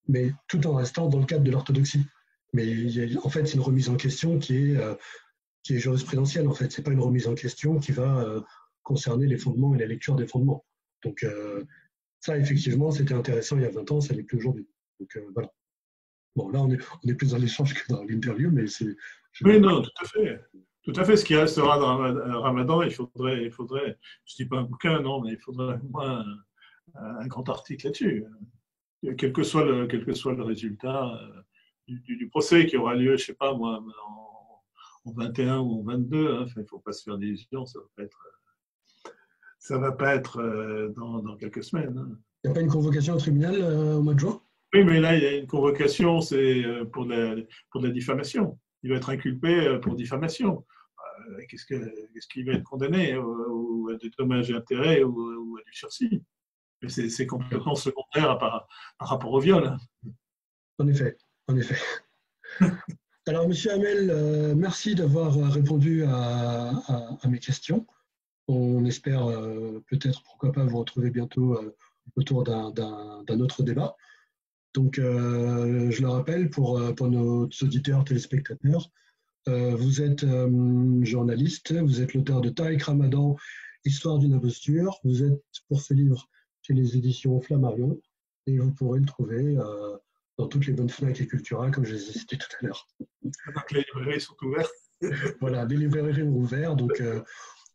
mais tout en restant dans le cadre de l'orthodoxie. Mais en fait, c'est une remise en question qui est jurisprudentielle. En fait, c'est pas une remise en question qui va concerner les fondements et la lecture des fondements. Donc ça, effectivement, c'était intéressant il y a 20 ans, ça l'est plus aujourd'hui. Donc voilà. Bon, là, on est plus dans l'échange que dans l'interview, mais c'est. Oui, non, tout à fait. Tout à fait. Ce qui restera de Ramadan, il faudrait, je ne dis pas un bouquin, non, mais il faudrait au moins un grand article là-dessus. Quel que soit le résultat du procès qui aura lieu, je ne sais pas moi, en 21 ou en 22, hein, il ne faut pas se faire d'illusions, ça va pas être dans quelques semaines. Hein. Il n'y a pas une convocation au tribunal au mois de juin? Oui, mais là, il y a une convocation, c'est pour de la diffamation. Il va être inculpé pour diffamation. Qu'est-ce qu'il va être condamné ou à des dommages et intérêts ou à du sursis? Mais c'est complètement secondaire par rapport au viol. En effet, en effet. Alors, Monsieur Hamel, merci d'avoir répondu à mes questions. On espère peut-être, pourquoi pas, vous retrouver bientôt autour d'un autre débat. Donc, je le rappelle pour nos auditeurs, téléspectateurs, vous êtes journaliste, vous êtes l'auteur de Tariq Ramadan, Histoire d'une imposture. Vous êtes pour ce livre chez les éditions Flammarion et vous pourrez le trouver dans toutes les bonnes Fnac et Cultura, comme je les ai cités tout à l'heure. Donc, les librairies sont ouvertes. Voilà, les librairies ont ouvert, donc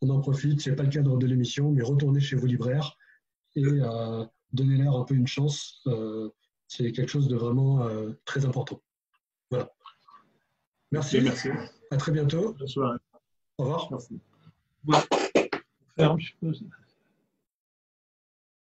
on en profite. Ce n'est pas le cadre de l'émission, mais retournez chez vos libraires et donnez-leur un peu une chance. C'est quelque chose de vraiment très important. Voilà. Merci. Merci. À très bientôt. Bonne soirée. Au revoir. Merci. Ouais. Ferme, je suppose.